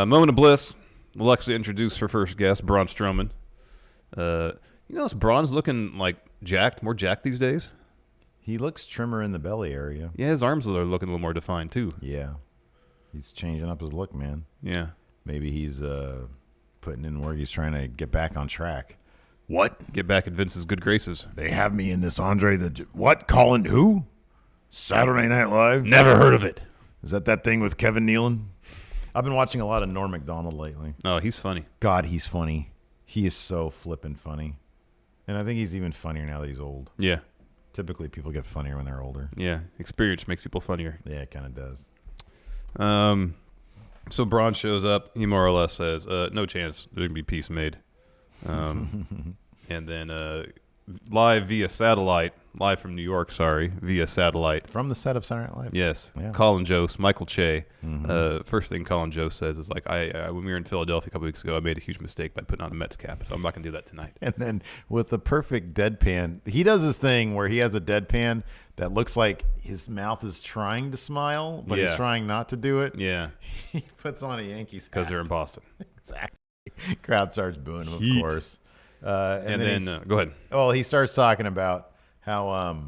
Moment of bliss. Alexa introduced her first guest, Braun Strowman. Braun's looking like more jacked these days. He looks trimmer in the belly area. Yeah, his arms are looking a little more defined too. Yeah, he's changing up his look, man. Yeah, maybe he's putting in work. He's trying to get back on track. What? Get back in Vince's good graces. They have me in this Andre the what? Colin who? Saturday Night Live? Never heard of it. Is that thing with Kevin Nealon? I've been watching a lot of Norm Macdonald lately. Oh, he's funny. God, he's funny. He is so flippin' funny. And I think he's even funnier now that he's old. Yeah. Typically, people get funnier when they're older. Yeah. Experience makes people funnier. Yeah, it kind of does. So Braun shows up. He more or less says, no chance there can be peace made. And then live from New York, via satellite. From the set of Saturday Night Live. Yes. Yeah. Colin Jost, Michael Che. First thing Colin Jost says is like, when we were in Philadelphia a couple weeks ago, I made a huge mistake by putting on a Mets cap, so I'm not going to do that tonight. And then with the perfect deadpan, he does this thing where he has a deadpan that looks like his mouth is trying to smile, but he's trying not to do it. Yeah. He puts on a Yankees hat. Because they're in Boston. Exactly. Crowd starts booing him, of course. And then go ahead. Well, he starts talking about how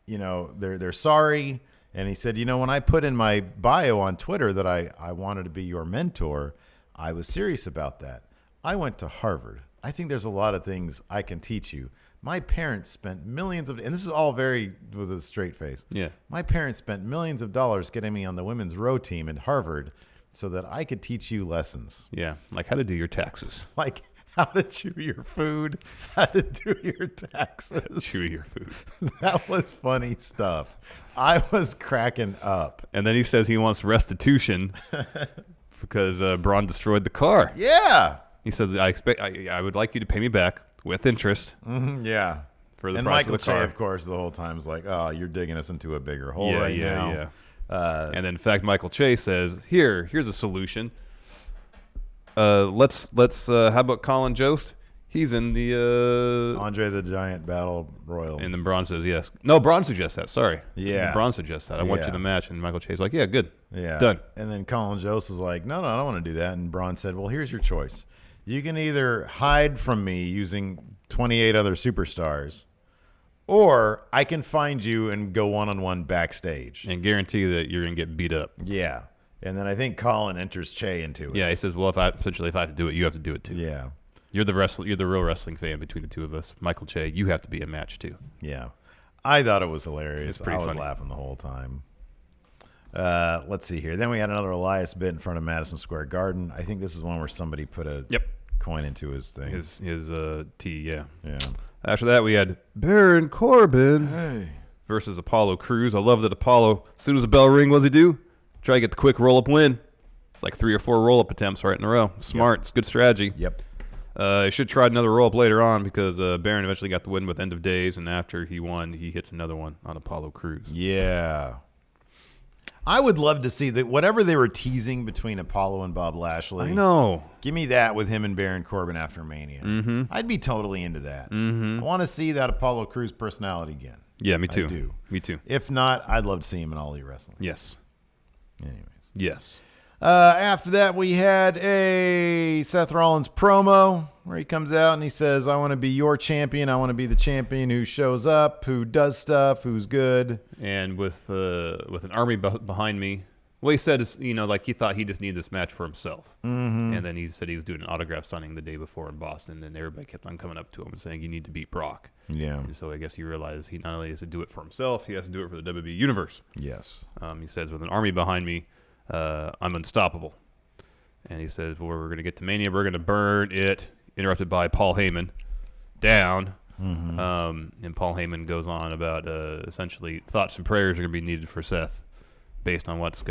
they're sorry, and he said, when I put in my bio on Twitter that I wanted to be your mentor, I was serious about that. I went to Harvard. I think there's a lot of things I can teach you. My parents spent millions of, and this is all very with a straight face. Yeah. My parents spent millions of dollars getting me on the women's row team at Harvard so that I could teach you lessons. Yeah, like how to do your taxes. Like how to chew your food, how to do your taxes. Chew your food. That was funny stuff. I was cracking up. And then he says he wants restitution because Braun destroyed the car. Yeah. He says, I would like you to pay me back with interest. Mm-hmm, yeah. For the and price Michael of the car. Che, of course, the whole time is like, oh, you're digging us into a bigger hole now. Yeah. And then, in fact, Michael Che says, here's a solution. Let's how about Colin Jost? He's in the Andre the Giant Battle Royal. And then Braun says yes. No, Braun suggests that. Sorry. Yeah. Braun suggests that. I want you to match. And Michael Che's like, yeah, good. Yeah. Done. And then Colin Jost is like, no, I don't want to do that. And Braun said, well, here's your choice. You can either hide from me using 28 other superstars, or I can find you and go one-on-one backstage. And guarantee that you're going to get beat up. Yeah. And then I think Colin enters Che into it. Yeah, he says, well, if I have to do it, you have to do it too. Yeah. You're the real wrestling fan between the two of us. Michael Che, you have to be a match too. Yeah. I thought it was hilarious. It's pretty I was funny. laughing the whole time. Let's see here. Then we had another Elias bit in front of Madison Square Garden. I think this is one where somebody put a coin into his thing. His tee, yeah. Yeah. After that, we had Baron Corbin versus Apollo Cruz. I love that Apollo, as soon as the bell ring, what does he do? Try to get the quick roll-up win. It's like 3 or 4 roll-up attempts right in a row. Smart. Yep. It's good strategy. Yep. He should try another roll-up later on because Baron eventually got the win with End of Days, and after he won, he hits another one on Apollo Crews. Yeah. I would love to see that whatever they were teasing between Apollo and Bob Lashley. I know. Give me that with him and Baron Corbin after Mania. Mm-hmm. I'd be totally into that. Mm-hmm. I want to see that Apollo Cruz personality again. Yeah, me too. I do. Me too. If not, I'd love to see him in All Elite Wrestling. Yes. Anyways. Yes. After that, we had a Seth Rollins promo where he comes out and he says, I want to be your champion. I want to be the champion who shows up, who does stuff, who's good. And with an army behind me. Well, he said, like he thought he just needed this match for himself. Mm-hmm. And then he said he was doing an autograph signing the day before in Boston. And everybody kept on coming up to him and saying, you need to beat Brock. Yeah. And so I guess he realized he not only has to do it for himself, he has to do it for the WWE Universe. Yes. He says, with an army behind me, I'm unstoppable. And he says, well, we're going to get to Mania. We're going to burn it. Interrupted by Paul Heyman. Down. Mm-hmm. And Paul Heyman goes on about essentially thoughts and prayers are going to be needed for Seth based on what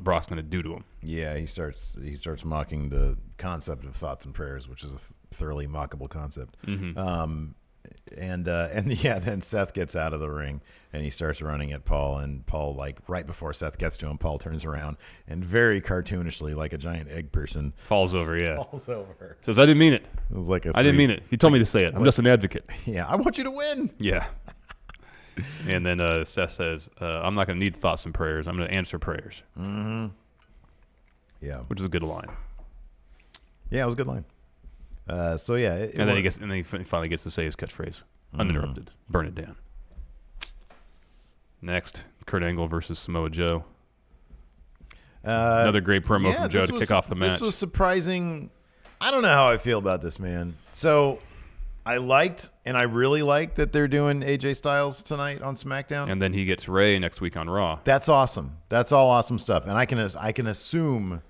Brock's going to do to him. Yeah, he starts mocking the concept of thoughts and prayers, which is a thoroughly mockable concept. Mm-hmm. Then Seth gets out of the ring and he starts running at Paul, and Paul, like right before Seth gets to him, Paul turns around and very cartoonishly, like a giant egg person, Falls over, yeah. falls over. Says, I didn't mean it. It was like I didn't mean it. He told me to say it. I'm just an advocate. Yeah, I want you to win. Yeah. And then Seth says, I'm not going to need thoughts and prayers. I'm going to answer prayers. Mm-hmm. Yeah. Which is a good line. Yeah, it was a good line. So yeah, And then he finally gets to say his catchphrase, uninterrupted. Burn it down. Next, Kurt Angle versus Samoa Joe. Another great promo from Joe to kick off the match. This was surprising. I don't know how I feel about this, man. So I really liked that they're doing AJ Styles tonight on SmackDown. And then he gets Ray next week on Raw. That's awesome. That's all awesome stuff. And I can assume,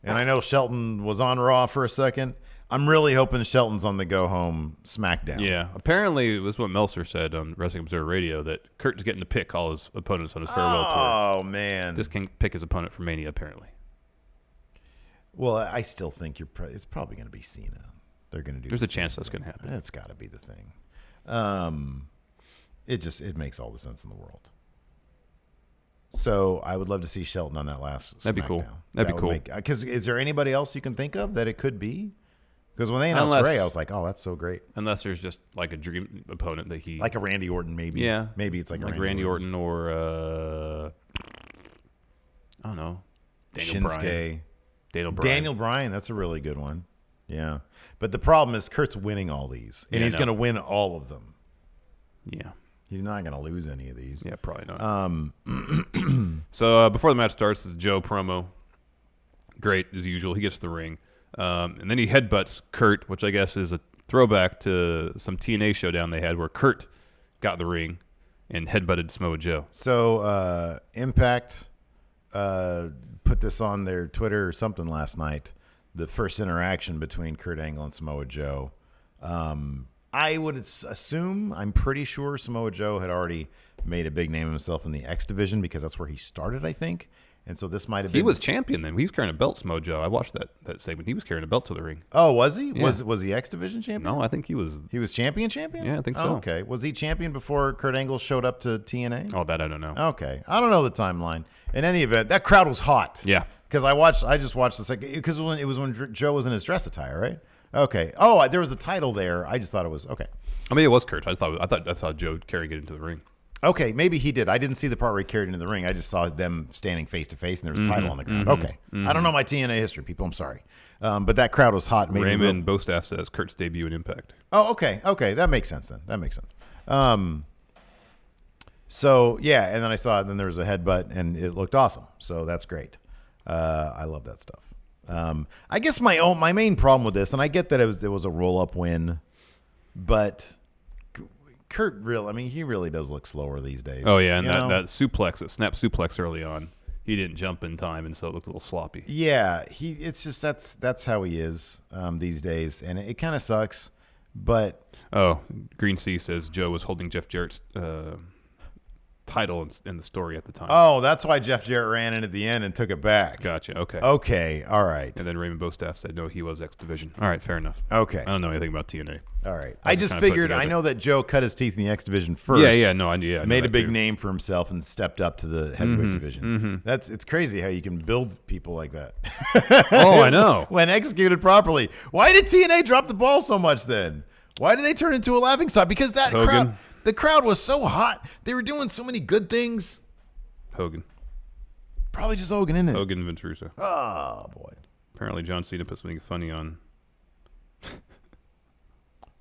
and I know Shelton was on Raw for a second. I'm really hoping Shelton's on the go-home SmackDown. Yeah. Apparently, it was what Meltzer said on Wrestling Observer Radio, that Kurt's getting to pick all his opponents on his farewell tour. Oh, man. Just can pick his opponent for Mania, apparently. Well, I still think it's probably going to be Cena. They're going to do. There's a chance that's going to happen. That's got to be the thing. It makes all the sense in the world. So I would love to see Shelton on that last. That'd be SmackDown. cool. That'd be cool. Because is there anybody else you can think of that it could be? Because when they announced Ray, I was like, "Oh, that's so great." Unless there's just like a dream opponent that he, like a Randy Orton, maybe. Yeah, maybe it's like Randy Orton or I don't know, Shinsuke. Daniel Bryan. Daniel Bryan. That's a really good one. Yeah, but the problem is Kurt's winning all these, and he's going to win all of them. Yeah. He's not going to lose any of these. Yeah, probably not. So before the match starts, the Joe promo. Great, as usual. He gets to the ring. And then he headbutts Kurt, which I guess is a throwback to some TNA showdown they had where Kurt got the ring and headbutted Samoa Joe. So Impact put this on their Twitter or something last night, the first interaction between Kurt Angle and Samoa Joe. I would assume, I'm pretty sure Samoa Joe had already made a big name of himself in the X division because that's where he started, I think. And so this might have been... He was champion then. He was carrying a belt, Samoa Joe. I watched that segment. He was carrying a belt to the ring. Oh, was he? Yeah. Was he X division champion? No, I think he was... He was champion? Yeah, I think so. Oh, okay. Was he champion before Kurt Angle showed up to TNA? Oh, that I don't know. Okay. I don't know the timeline. In any event, that crowd was hot. Yeah. Because I just watched the second... Because it was when Joe was in his dress attire, right? Okay. Oh, there was a title there. I just thought it was... Okay. I mean, it was Kurt. I thought that's how Joe carried it into the ring. Okay, maybe he did. I didn't see the part where he carried into the ring. I just saw them standing face to face, and there was a title on the ground. Okay, I don't know my TNA history, people. I'm sorry, but that crowd was hot. Raymond Bostaff says Kurt's debut in Impact. Oh, okay, that makes sense then. That makes sense. So yeah, and then I saw it. And then there was a headbutt, and it looked awesome. So that's great. I love that stuff. I guess my main problem with this, and I get that it was a roll up win, but. Kurt he really does look slower these days. Oh yeah, and that suplex, that snap suplex early on, he didn't jump in time, and so it looked a little sloppy. Yeah, it's just that's how he is these days, and it kind of sucks. But Green Sea says Joe was holding Jeff Jarrett's title in the story at the time. Oh, that's why Jeff Jarrett ran in at the end and took it back. Gotcha. Okay. Okay. All right. And then Raymond Bostaff said, no, he was X Division. All right, fair enough. Okay. I don't know anything about TNA. All right. I just figured, I know that Joe cut his teeth in the X Division first. Yeah, no, I know made a big too. name for himself and stepped up to the heavyweight division. It's crazy how you can build people like that. Oh, I know. When executed properly. Why did TNA drop the ball so much then? Why did they turn into a laughingstock? Because that Hogan. the crowd was so hot. They were doing so many good things. Hogan. Probably just Hogan, isn't it? Hogan and Vince Russo. Oh, boy. Apparently John Cena put something funny on.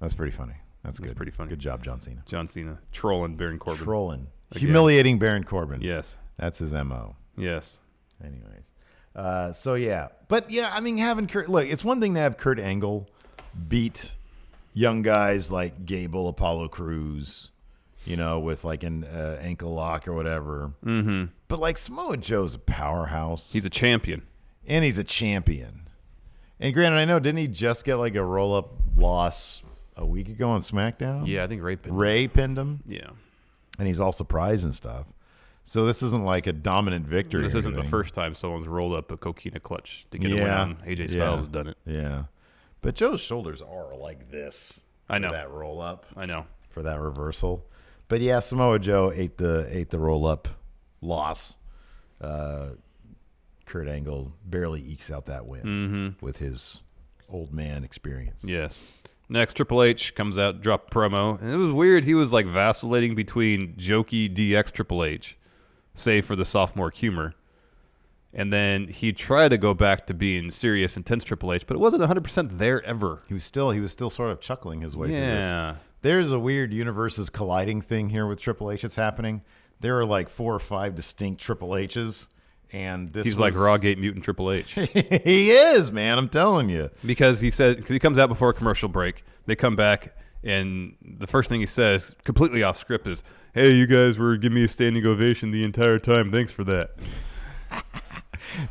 That's pretty funny. That's good. pretty funny. Good job, John Cena. John Cena trolling Baron Corbin. Trolling. Again. Humiliating Baron Corbin. Yes. That's his MO. Yes. Anyways. So, yeah. But, yeah, I mean, having Kurt... Look, it's one thing to have Kurt Angle beat young guys like Gable, Apollo Cruz, with like an ankle lock or whatever. Mm-hmm. But, like, Samoa Joe's a powerhouse. He's a champion. And he's a champion. And granted, I know, didn't he just get like a roll-up loss a week ago on SmackDown? Yeah, I think Ray pinned him. Yeah. And he's all surprised and stuff. So this isn't like a dominant victory. This or isn't the anything. first time someone's rolled up a coquina clutch to get a win on. AJ Styles has done it. Yeah. But Joe's shoulders are like this. I know. For that roll-up. I know. For that reversal. But yeah, Samoa Joe ate the roll-up loss. Kurt Angle barely ekes out that win with his old man experience. Yes. Next, Triple H comes out, dropped a promo. And it was weird. He was like vacillating between jokey DX Triple H, save for the sophomore humor. And then he tried to go back to being serious, intense Triple H, but it wasn't 100% there ever. He was still sort of chuckling his way through this. Yeah. There's a weird universes colliding thing here with Triple H that's happening. There are like 4 or 5 distinct Triple H's. And he's like Rawgate Mutant Triple H. He is, man. I'm telling you. Because he comes out before a commercial break. They come back, and the first thing he says, completely off script, is, "Hey, you guys were giving me a standing ovation the entire time. Thanks for that."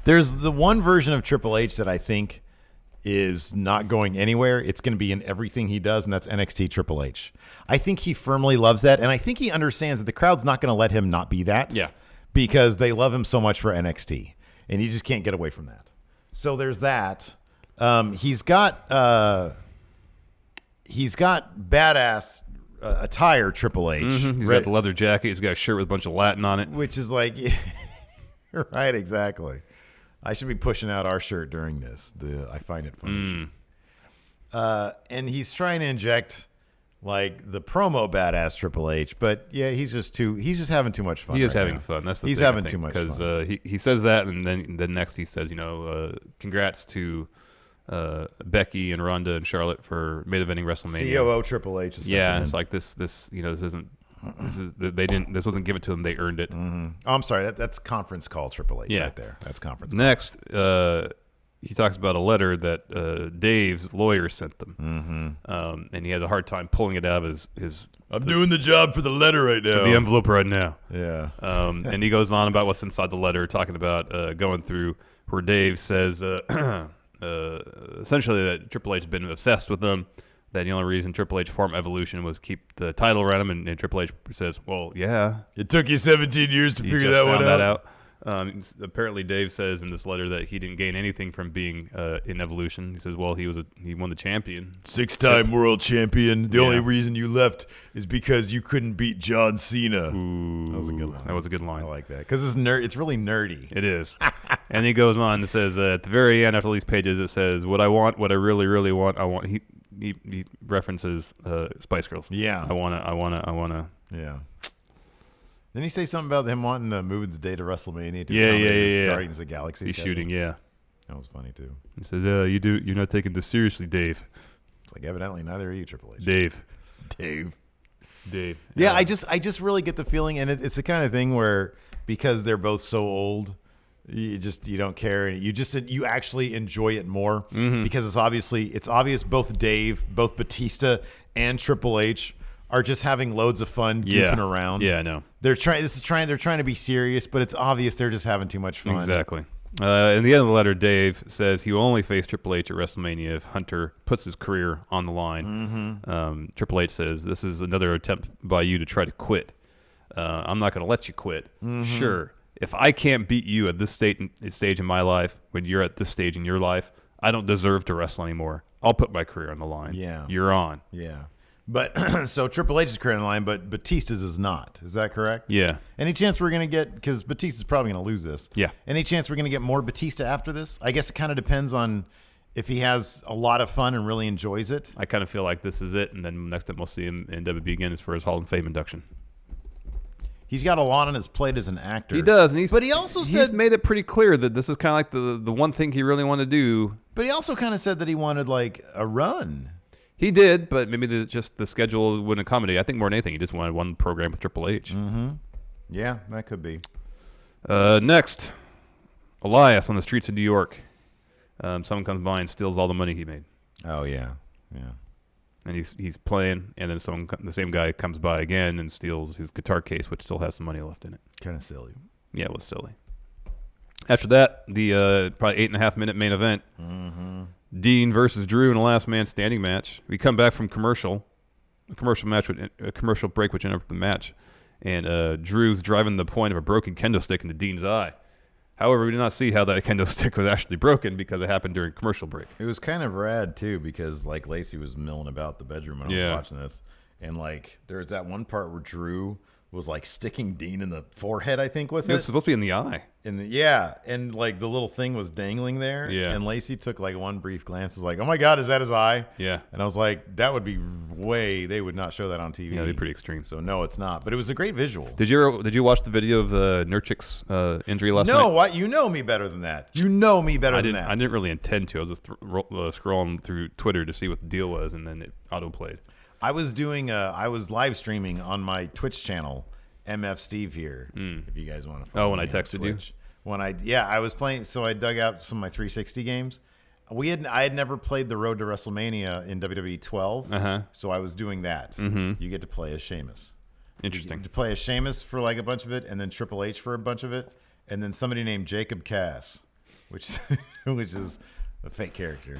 There's the one version of Triple H that I think is not going anywhere. It's going to be in everything he does, and that's NXT Triple H. I think he firmly loves that, and I think he understands that the crowd's not going to let him not be that. Yeah. Because they love him so much for NXT, and he just can't get away from that. So there's that. He's got badass attire, Triple H. Mm-hmm. He's got the leather jacket. He's got a shirt with a bunch of Latin on it. Which is like, right, exactly. I should be pushing out our shirt during this. I find it funny. And he's trying to inject like the promo badass Triple H, but yeah, he's just having too much fun. He is having fun. That's the he's thing, having too much fun because he says that, and then next he says, congrats to Becky and Ronda and Charlotte for main eventing WrestleMania. COO Triple H. Is it's like this isn't. This wasn't given to them. They earned it. Mm-hmm. Oh, I'm sorry. That's conference call Triple H right there. That's conference call. Next, he talks about a letter that Dave's lawyer sent them. Mm-hmm. And he had a hard time pulling it out of his I'm doing the job for the letter right now. The envelope right now. Yeah. And he goes on about what's inside the letter, talking about going through where Dave says essentially that Triple H has been obsessed with them. That the only reason Triple H formed Evolution was keep the title around him, and Triple H says, "Well, yeah, it took you 17 years to figure that one out." Apparently, Dave says in this letter that he didn't gain anything from being in Evolution. He says, "Well, he won the champion, 6-time world champion. The only reason you left is because you couldn't beat John Cena." Ooh, that was a good line. That was a good line. I like that because it's really nerdy. It is. And he goes on and says at the very end, after these pages, it says, "What I want, what I really, really want, I want." He references Spice Girls. Yeah. I wanna. Yeah. Didn't he say something about him wanting to move the day to WrestleMania? Yeah. Guardians of the Galaxy. He's shooting, yeah. That was funny too. He said, you're not taking this seriously, Dave. It's like evidently neither are you, Triple H. Dave. Yeah, I just really get the feeling, and it's the kind of thing where because they're both so old, you don't care, and you actually enjoy it more because it's obvious both Dave, both Batista, and Triple H are just having loads of fun goofing around. Yeah, I know. They're trying to be serious, but it's obvious they're just having too much fun. Exactly. In the end of the letter, Dave says he will only face Triple H at WrestleMania if Hunter puts his career on the line. Triple H says, "This is another attempt by you to try to quit." I'm not going to let you quit. Sure, if I can't beat you at this stage in my life, when you're at this stage in your life, I don't deserve to wrestle anymore. I'll put my career on the line. Yeah. You're on. Yeah. But so Triple H's career on the line, but Batista's is not. Is that correct? Yeah. Any chance we're going to get, because Batista's probably going to lose this. Yeah. Any chance we're going to get more Batista after this? I guess it kind of depends on if he has a lot of fun and really enjoys it. I kind of feel like this is it, and then next time we'll see him in WWE again is for his Hall of Fame induction. He's got a lot on his plate as an actor. He does, and but he also said made it pretty clear that this is kind of like the one thing he really wanted to do. But he also kind of said that he wanted like a run. He did, but maybe just the schedule wouldn't accommodate. I think more than anything, he just wanted one program with Triple H. Mm-hmm. Yeah, that could be. Next, Elias on the streets of New York. Someone comes by and steals all the money he made. Oh yeah, yeah. And he's playing, and then the same guy comes by again and steals his guitar case, which still has some money left in it. Kind of silly. Yeah, it was silly. After that, the probably 8.5-minute main event. Mm-hmm. Dean versus Drew in a last man standing match. We come back from commercial break, which ended up the match, and Drew's driving the point of a broken kendo stick into Dean's eye. However, we did not see how that kendo stick was actually broken because it happened during commercial break. It was kind of rad too, because like Lacey was milling about the bedroom when I was watching this, and like there was that one part where Drew was like sticking Dean in the forehead, I think, with it. It was supposed to be in the eye. And like the little thing was dangling there. Yeah. And Lacey took like one brief glance, was like, "Oh my God, is that his eye?" Yeah. And I was like, "That would be they would not show that on TV." Yeah, it'd be pretty extreme. So no, it's not. But it was a great visual. Did you watch the video of the Nurchik's injury last night? No, what? You know me better than that. You know me better than that. I didn't really intend to. I was just scrolling through Twitter to see what the deal was, and then it auto-played. I was live streaming on my Twitch channel, MF Steve here. If you guys want to follow when me I texted you? I was playing, so I dug out some of my 360 games. I had never played the Road to WrestleMania in WWE 12, so I was doing that. You get to play as Sheamus. Interesting. You get to play as Sheamus for like a bunch of it, and then Triple H for a bunch of it, and then somebody named Jacob Cass, which is a fake character.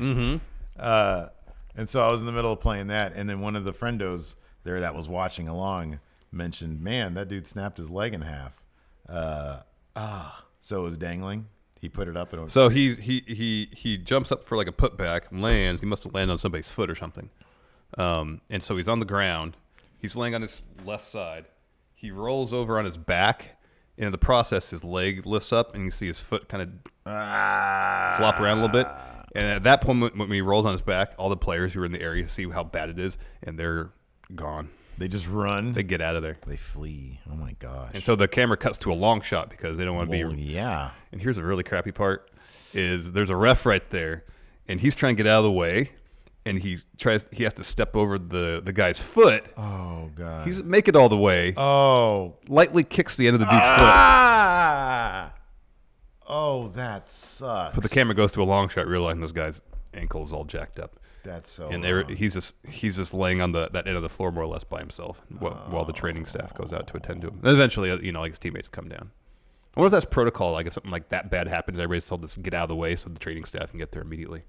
And so I was in the middle of playing that, and then one of the friendos there that was watching along mentioned, "Man, that dude snapped his leg in half." So it was dangling. He put it up, and it was so he jumps up for like a putback, lands. He must have landed on somebody's foot or something. And so he's on the ground. He's laying on his left side. He rolls over on his back, and in the process, his leg lifts up, and you see his foot kind of flop around a little bit. And at that point, when he rolls on his back, all the players who are in the area see how bad it is, and they're gone. They just run. They get out of there. They flee. Oh my gosh! And so the camera cuts to a long shot because they don't want to be. Yeah. And here's a really crappy part: is there's a ref right there, and he's trying to get out of the way, and he has to step over the guy's foot. Oh god! He's make it all the way. Oh, lightly kicks the end of the dude's foot. Oh, that sucks. But the camera goes to a long shot, realizing this guy's ankle is all jacked up. That's so. And he's just laying on that end of the floor more or less by himself while the training staff goes out to attend to him. And eventually, like his teammates come down. I wonder if that's protocol. Like if something like that bad happens, everybody's told to get out of the way so the training staff can get there immediately.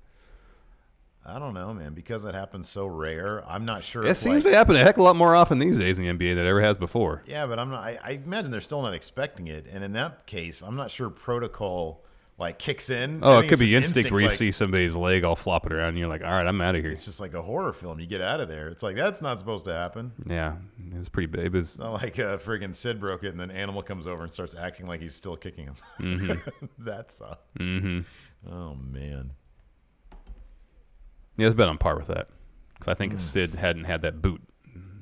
I don't know, man. Because it happens so rare, I'm not sure. It seems to happen a heck of a lot more often these days in the NBA than it ever has before. Yeah, but I'm not. I imagine they're still not expecting it, and in that case, I'm not sure protocol like kicks in. Oh, it could be instinct where you see somebody's leg all flopping around, and you're like, all right, I'm out of here. It's just like a horror film. You get out of there. It's like that's not supposed to happen. Yeah, it was pretty big. It's not like friggin' Sid broke it, and then Animal comes over and starts acting like he's still kicking him. That sucks. Oh man. Yeah, it's been on par with that. Because I think if Sid hadn't had that boot,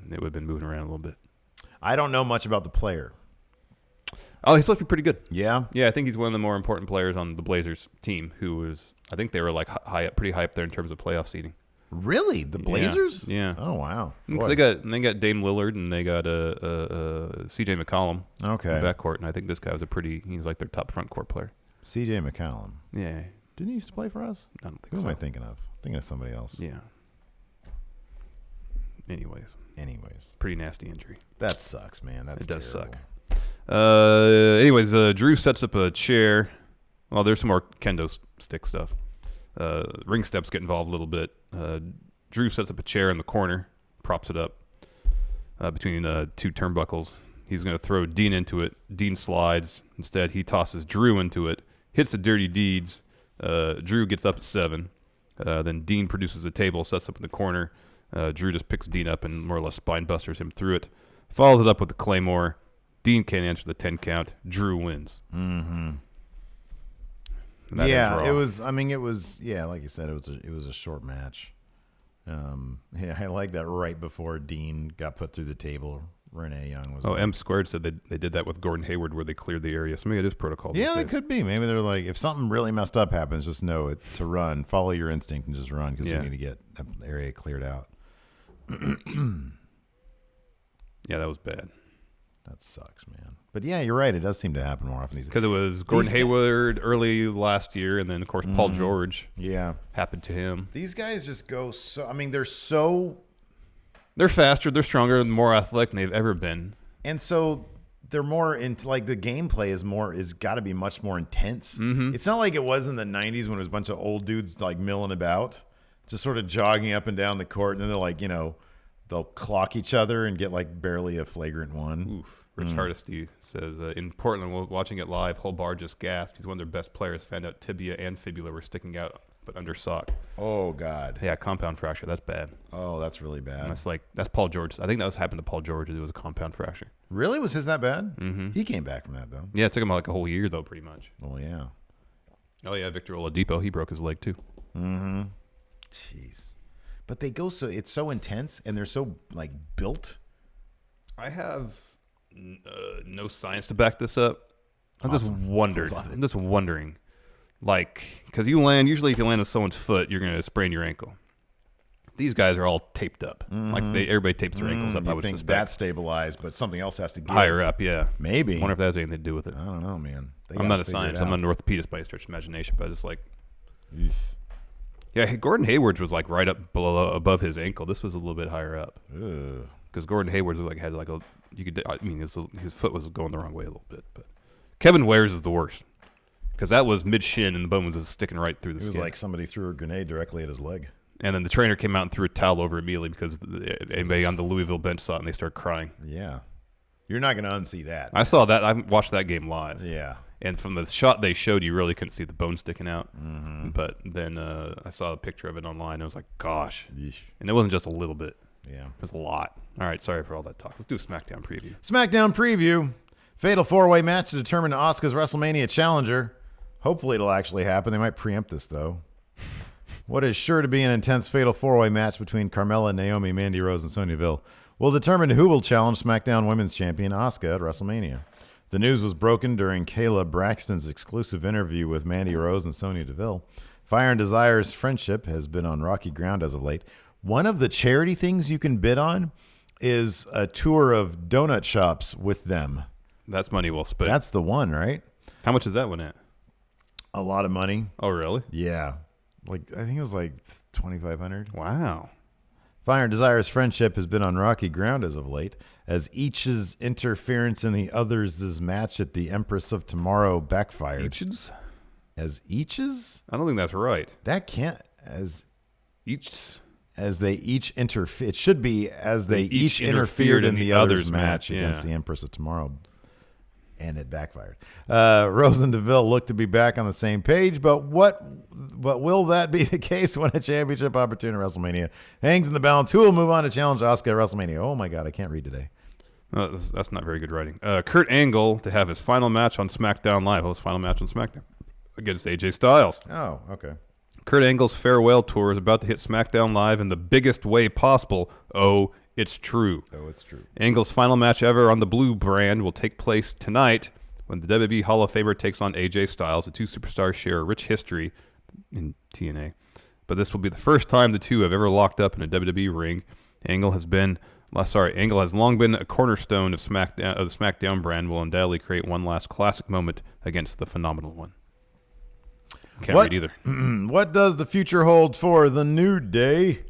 it would have been moving around a little bit. I don't know much about the player. Oh, he's supposed to be pretty good. Yeah? Yeah, I think he's one of the more important players on the Blazers team I think they were like pretty high up there in terms of playoff seeding. Really? The Blazers? Yeah. Oh, wow. They got Dame Lillard and they got CJ McCollum. Okay. In the backcourt, and I think this guy was he's like their top front court player. CJ McCollum. Yeah. Didn't he used to play for us? I don't think Who so. am I thinking of? Thinking of somebody else. Yeah. Anyways. Pretty nasty injury. That sucks, man. It does terrible. suck. Drew sets up a chair. Well, there's some more kendo stick stuff. Ring steps get involved a little bit. Drew sets up a chair in the corner, props it up between two turnbuckles. He's going to throw Dean into it. Dean slides. Instead, he tosses Drew into it, hits the Dirty Deeds. Drew gets up at 7. Then Dean produces a table, sets up in the corner. Drew just picks Dean up and more or less spine busters him through it. Follows it up with the Claymore. Dean can't answer the 10 count. Drew wins. Mm-hmm. Yeah, it was. I mean, it was. Yeah, like you said, it was a short match. Yeah, I like that. Right before Dean got put through the table, Renee Young was. Oh, M Squared said they did that with Gordon Hayward, where they cleared the area. So maybe it is protocol. Yeah, that could be. Maybe they're like, if something really messed up happens, just know it to run. Follow your instinct and just run because we need to get that area cleared out. Yeah, that was bad. That sucks, man. But yeah, you're right. It does seem to happen more often. Because it was Gordon Hayward early last year, and then, of course, Paul George. Yeah. Happened to him. These guys just go so... I mean, they're faster, they're stronger, and more athletic than they've ever been. And so they're more into... Like, the gameplay is got to be much more intense. Mm-hmm. It's not like it was in the 90s when it was a bunch of old dudes, like, milling about, just sort of jogging up and down the court, and then they're like, they'll clock each other and get like barely a flagrant one. Oof. Rich Hardesty says, in Portland, while watching it live, whole bar just gasped. He's one of their best players. Found out tibia and fibula were sticking out, but under sock. Oh, God. Yeah, compound fracture. That's bad. Oh, that's really bad. And that's Paul George. I think that was happened to Paul George. It was a compound fracture. Really? Was his that bad? Mm-hmm. He came back from that, though. Yeah, it took him like a whole year, though, pretty much. Oh, yeah. Oh, yeah, Victor Oladipo, he broke his leg, too. Mm-hmm. Jeez. But they go it's so intense, and they're so, like, built. I have no science to back this up. I'm just wondering. Like, because usually if you land on someone's foot, you're going to sprain your ankle. These guys are all taped up. Mm-hmm. Like, everybody tapes their ankles up, I would suspect. That's stabilized, but something else has to give. Higher up, yeah. Maybe. I wonder if that has anything to do with it. I don't know, man. I'm not a scientist. I'm not an orthopedist by a stretch of imagination, but it's like... Oof. Yeah, Gordon Hayward's was like right up above his ankle. This was a little bit higher up. Because Gordon Hayward's had like his foot was going the wrong way a little bit. But Kevin Ware's is the worst because that was mid shin and the bone was just sticking right through the skin. It was like somebody threw a grenade directly at his leg. And then the trainer came out and threw a towel over immediately because anybody on the Louisville bench saw it and they started crying. Yeah, you're not going to unsee that. I saw that. I watched that game live. Yeah. And from the shot they showed, you really couldn't see the bone sticking out. Mm-hmm. But then I saw a picture of it online. And I was like, gosh. Yeesh. And it wasn't just a little bit. Yeah. It was a lot. All right, sorry for all that talk. Let's do a SmackDown preview. SmackDown preview. Fatal 4-way match to determine Asuka's WrestleMania challenger. Hopefully it'll actually happen. They might preempt this, though. What is sure to be an intense Fatal 4-way match between Carmella, Naomi, Mandy Rose, and Sonya Deville will determine who will challenge SmackDown Women's Champion Asuka at WrestleMania. The news was broken during Kayla Braxton's exclusive interview with Mandy Rose and Sonya Deville. Fire and Desire's friendship has been on rocky ground as of late. One of the charity things you can bid on is a tour of donut shops with them. That's money well spent. That's the one, right? How much is that one at? A lot of money. Oh, really? Yeah. I think it was like $2,500. Wow. Fire and Desire's friendship has been on rocky ground as of late, as each's interference in the other's match at the Empress of Tomorrow backfired. Each's? As each's? I don't think that's right. That can't... As each's? As they each interfere... It should be as they each interfered in the other's match against the Empress of Tomorrow. And it backfired. Rose and Deville look to be back on the same page, but will that be the case when a championship opportunity at WrestleMania hangs in the balance? Who will move on to challenge Asuka at WrestleMania? Oh my God, I can't read today. That's not very good writing. Kurt Angle to have his final match on SmackDown Live. His final match on SmackDown against AJ Styles. Oh, okay. Kurt Angle's farewell tour is about to hit SmackDown Live in the biggest way possible. Oh, it's true. Oh, it's true. Angle's final match ever on the Blue brand will take place tonight when the WWE Hall of Famer takes on AJ Styles. The two superstars share a rich history in TNA, but this will be the first time the two have ever locked up in a WWE ring. Angle has long been a cornerstone of the SmackDown brand. Will undoubtedly create one last classic moment against the Phenomenal One. Can't read either. What does the future hold for the New Day?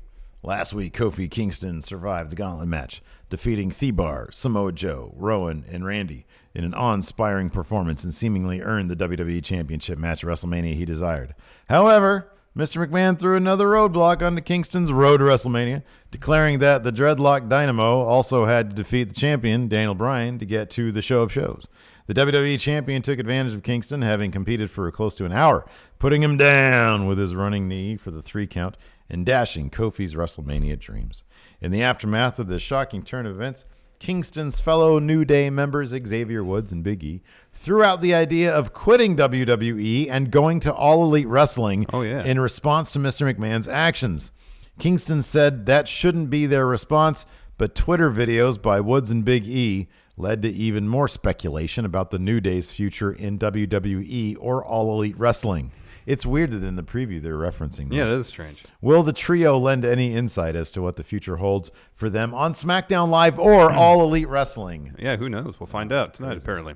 Last week, Kofi Kingston survived the gauntlet match, defeating Thebar, Samoa Joe, Rowan, and Randy in an awe-inspiring performance and seemingly earned the WWE Championship match at WrestleMania he desired. However, Mr. McMahon threw another roadblock onto Kingston's road to WrestleMania, declaring that the Dreadlock Dynamo also had to defeat the champion, Daniel Bryan, to get to the show of shows. The WWE champion took advantage of Kingston, having competed for close to an hour, putting him down with his running knee for the 3 count and dashing Kofi's WrestleMania dreams. In the aftermath of this shocking turn of events, Kingston's fellow New Day members, Xavier Woods and Big E, threw out the idea of quitting WWE and going to All Elite Wrestling in response to Mr. McMahon's actions. Kingston said that shouldn't be their response, but Twitter videos by Woods and Big E led to even more speculation about the New Day's future in WWE or All Elite Wrestling. It's weird that in the preview they're referencing that. Yeah, that is strange. Will the trio lend any insight as to what the future holds for them on SmackDown Live or All Elite Wrestling? Yeah, who knows? We'll find out tonight, apparently.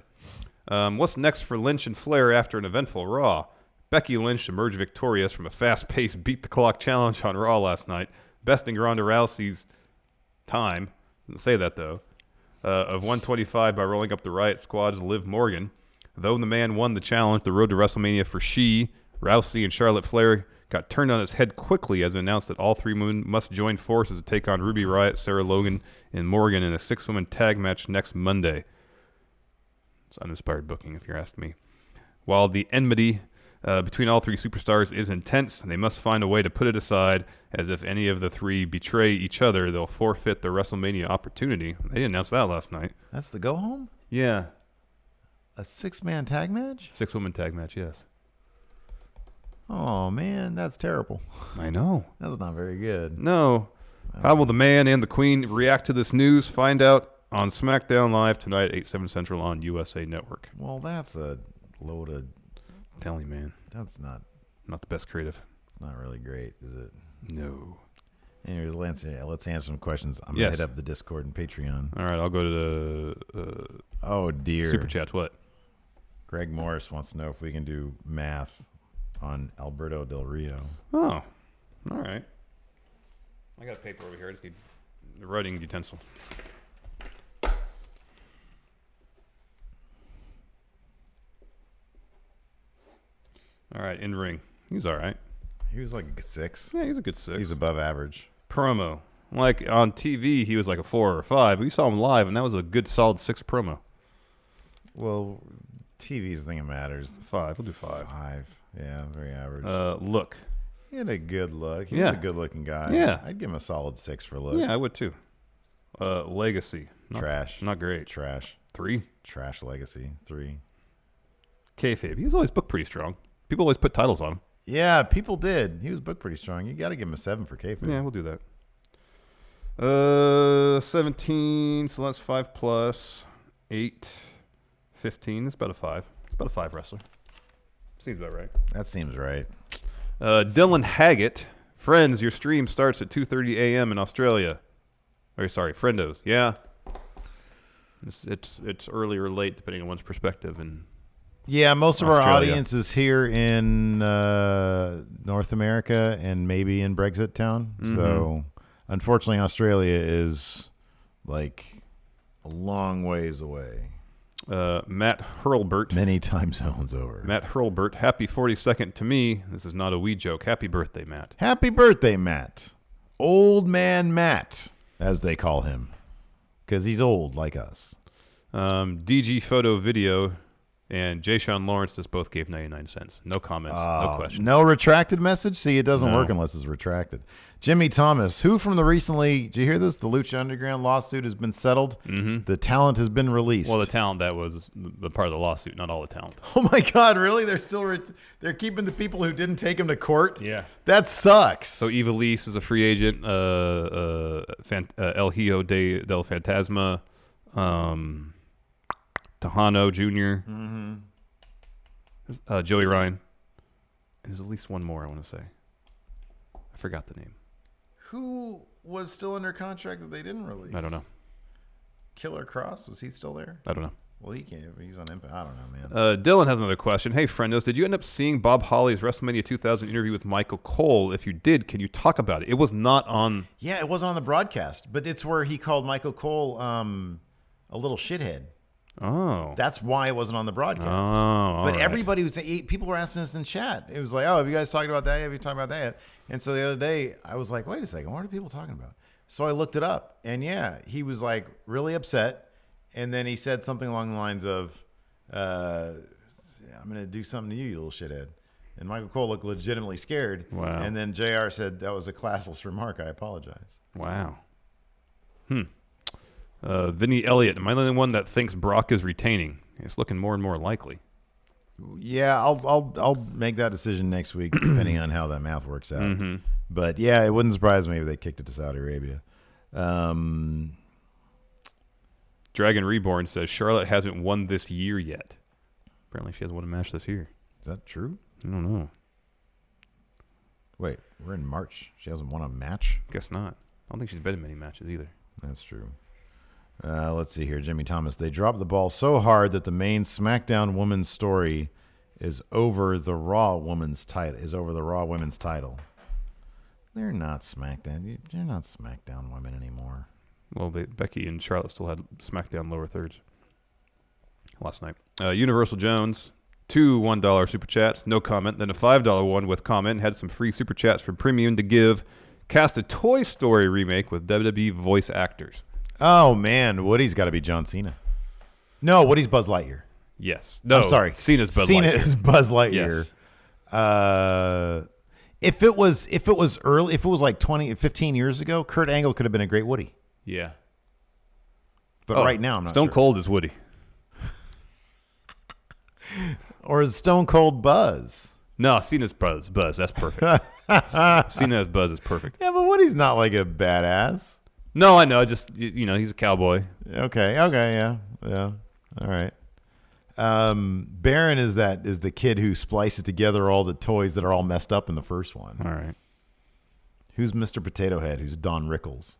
What's next for Lynch and Flair after an eventful Raw? Becky Lynch emerged victorious from a fast-paced beat-the-clock challenge on Raw last night, besting Ronda Rousey's time, didn't say that though, of 125 by rolling up the Riot Squad's Liv Morgan. Though the man won the challenge, the road to WrestleMania for Rousey and Charlotte Flair got turned on its head quickly as it announced that all 3 women must join forces to take on Ruby Riott, Sarah Logan, and Morgan in a 6-woman tag match next Monday. It's uninspired booking, if you're asking me. While the enmity between all 3 superstars is intense, they must find a way to put it aside, as if any of the 3 betray each other, they'll forfeit their WrestleMania opportunity. They announced that last night. That's the go-home? Yeah. A 6-man tag match? 6-woman tag match, yes. Oh, man, that's terrible. I know. That's not very good. No. How will the man and the queen react to this news? Find out on SmackDown Live tonight, 8/7 Central on USA Network. Well, that's a load of... Tell you, man. That's not the best creative. not really great, is it? No. Anyways, let's answer some questions. I'm going to hit up the Discord and Patreon. All right, I'll go to the oh, dear. Super Chats. What? Greg Morris wants to know if we can do math on Alberto Del Rio. Oh, all right. I got paper over here. I just need the writing utensil. All right, in ring. He's all right. He was like a 6. Yeah, he's a good 6. He's above average. Promo. Like on TV, he was like a 4 or a 5. We saw him live, and that was a good, solid 6 promo. Well, TV's the thing that matters. 5. We'll do 5. 5. Yeah, very average. Look. He had a good look. He was a good-looking guy. Yeah. I'd give him a solid 6 for look. Yeah, I would too. Legacy. Trash. Not great. Trash. 3. Trash legacy. 3. Kayfabe. He's always booked pretty strong. People always put titles on him. Yeah, people did. He was booked pretty strong. You got to give him a 7 for kayfabe. Yeah, we'll do that. 17. So that's 5 plus 8. 15. That's about a 5. It's about a 5 wrestler. Seems about right. That seems right. Dylan Haggett. Friends, your stream starts at 2:30 a.m. in Australia. Or sorry, Friendos. Yeah. It's early or late depending on one's perspective. And yeah, most of our Australia. audience is here in North America and maybe in Brexit town. Mm-hmm. So, unfortunately, Australia is like a long ways away. Matt Hurlbert. Many time zones over. Matt Hurlbert. Happy 42nd to me. This is not a wee joke. Happy birthday, Matt. Happy birthday, Matt. Old man Matt, as they call him, because he's old like us. DG Photo Video and Jay Sean Lawrence just both gave 99 cents. No comments, no questions. No retracted message? See, it doesn't work unless it's retracted. Jimmy Thomas, who from the recently, did you hear this? The Lucha Underground lawsuit has been settled. Mm-hmm. The talent has been released. Well, the talent that was the part of the lawsuit, not all the talent. Oh my God, really? They're still they're keeping the people who didn't take him to court? Yeah. That sucks. So Ivelisse is a free agent. El Hijo del Fantasma. Tejano Jr. Mm-hmm. Joey Ryan. There's at least one more I want to say. I forgot the name. Who was still under contract that they didn't release? I don't know. Killer Cross, was he still there? I don't know. Well, he can't. He's on Impact. I don't know, man. Dylan has another question. Hey, friendos, did you end up seeing Bob Holly's WrestleMania 2000 interview with Michael Cole? If you did, can you talk about it? It was not on... Yeah, it wasn't on the broadcast, but it's where he called Michael Cole a little shithead. Oh. That's why it wasn't on the broadcast. Oh, but right. everybody was people were asking us in chat. It was like, oh, have you guys talked about that? Have you talked about that? And so the other day, I was like, wait a second, what are people talking about? So I looked it up, and yeah, he was like really upset, and then he said something along the lines of, I'm going to do something to you, you little shithead. And Michael Cole looked legitimately scared. Wow. And then JR said, that was a classless remark. I apologize. Wow. Vinny Elliott, am I the only one that thinks Brock is retaining? It's looking more and more likely. Yeah, I'll make that decision next week, depending on how that math works out. But yeah, it wouldn't surprise me if they kicked it to Saudi Arabia. Dragon Reborn says Charlotte hasn't won this year yet. Apparently she hasn't won a match this year. Is that true? I don't know. Wait, we're in March. She hasn't won a match? Guess not. I don't think she's been in many matches either. That's true. Let's see here. Jimmy Thomas. They dropped the ball so hard that the main SmackDown women's story is over the Raw women's title. Title. They're not SmackDown. They're not SmackDown women anymore. Well, Becky and Charlotte still had SmackDown lower thirds last night. Universal Jones, 2 $1 super chats, no comment. Then a $5 one with comment. Had some free super chats from Premium to give. Cast a Toy Story remake with WWE voice actors. Oh, man. Woody's got to be John Cena. No, Woody's Buzz Lightyear. Yes. No, I'm sorry. Cena's Buzz Lightyear. Cena is Buzz Lightyear. Yes. If it was early, if it was like 15 years ago, Kurt Angle could have been a great Woody. Yeah. But right now, I'm not Stone sure. Cold is Woody. Or is Stone Cold Buzz? No, Cena's Buzz. That's perfect. Cena's Buzz is perfect. Yeah, but Woody's not like a badass. No, I know. Just, he's a cowboy. Okay, yeah. All right. Baron is the kid who splices together all the toys that are all messed up in the first one. All right. Who's Mr. Potato Head? Who's Don Rickles?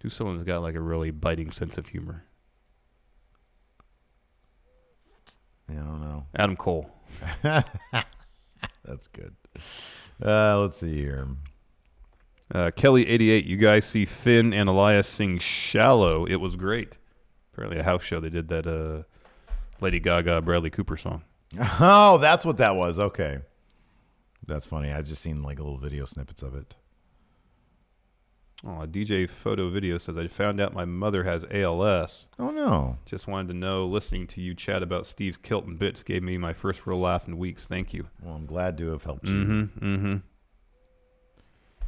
Who's someone that's got like a really biting sense of humor? Yeah, I don't know. Adam Cole. That's good. Let's see here. Kelly88, you guys see Finn and Elias sing Shallow. It was great. Apparently a house show. They did that Lady Gaga, Bradley Cooper song. Oh, that's what that was. Okay. That's funny. I just seen like little video snippets of it. Oh, DJ Photo Video says, I found out my mother has ALS. Oh, no. Just wanted to know, listening to you chat about Steve's kilt and bits gave me my first real laugh in weeks. Thank you. Well, I'm glad to have helped you.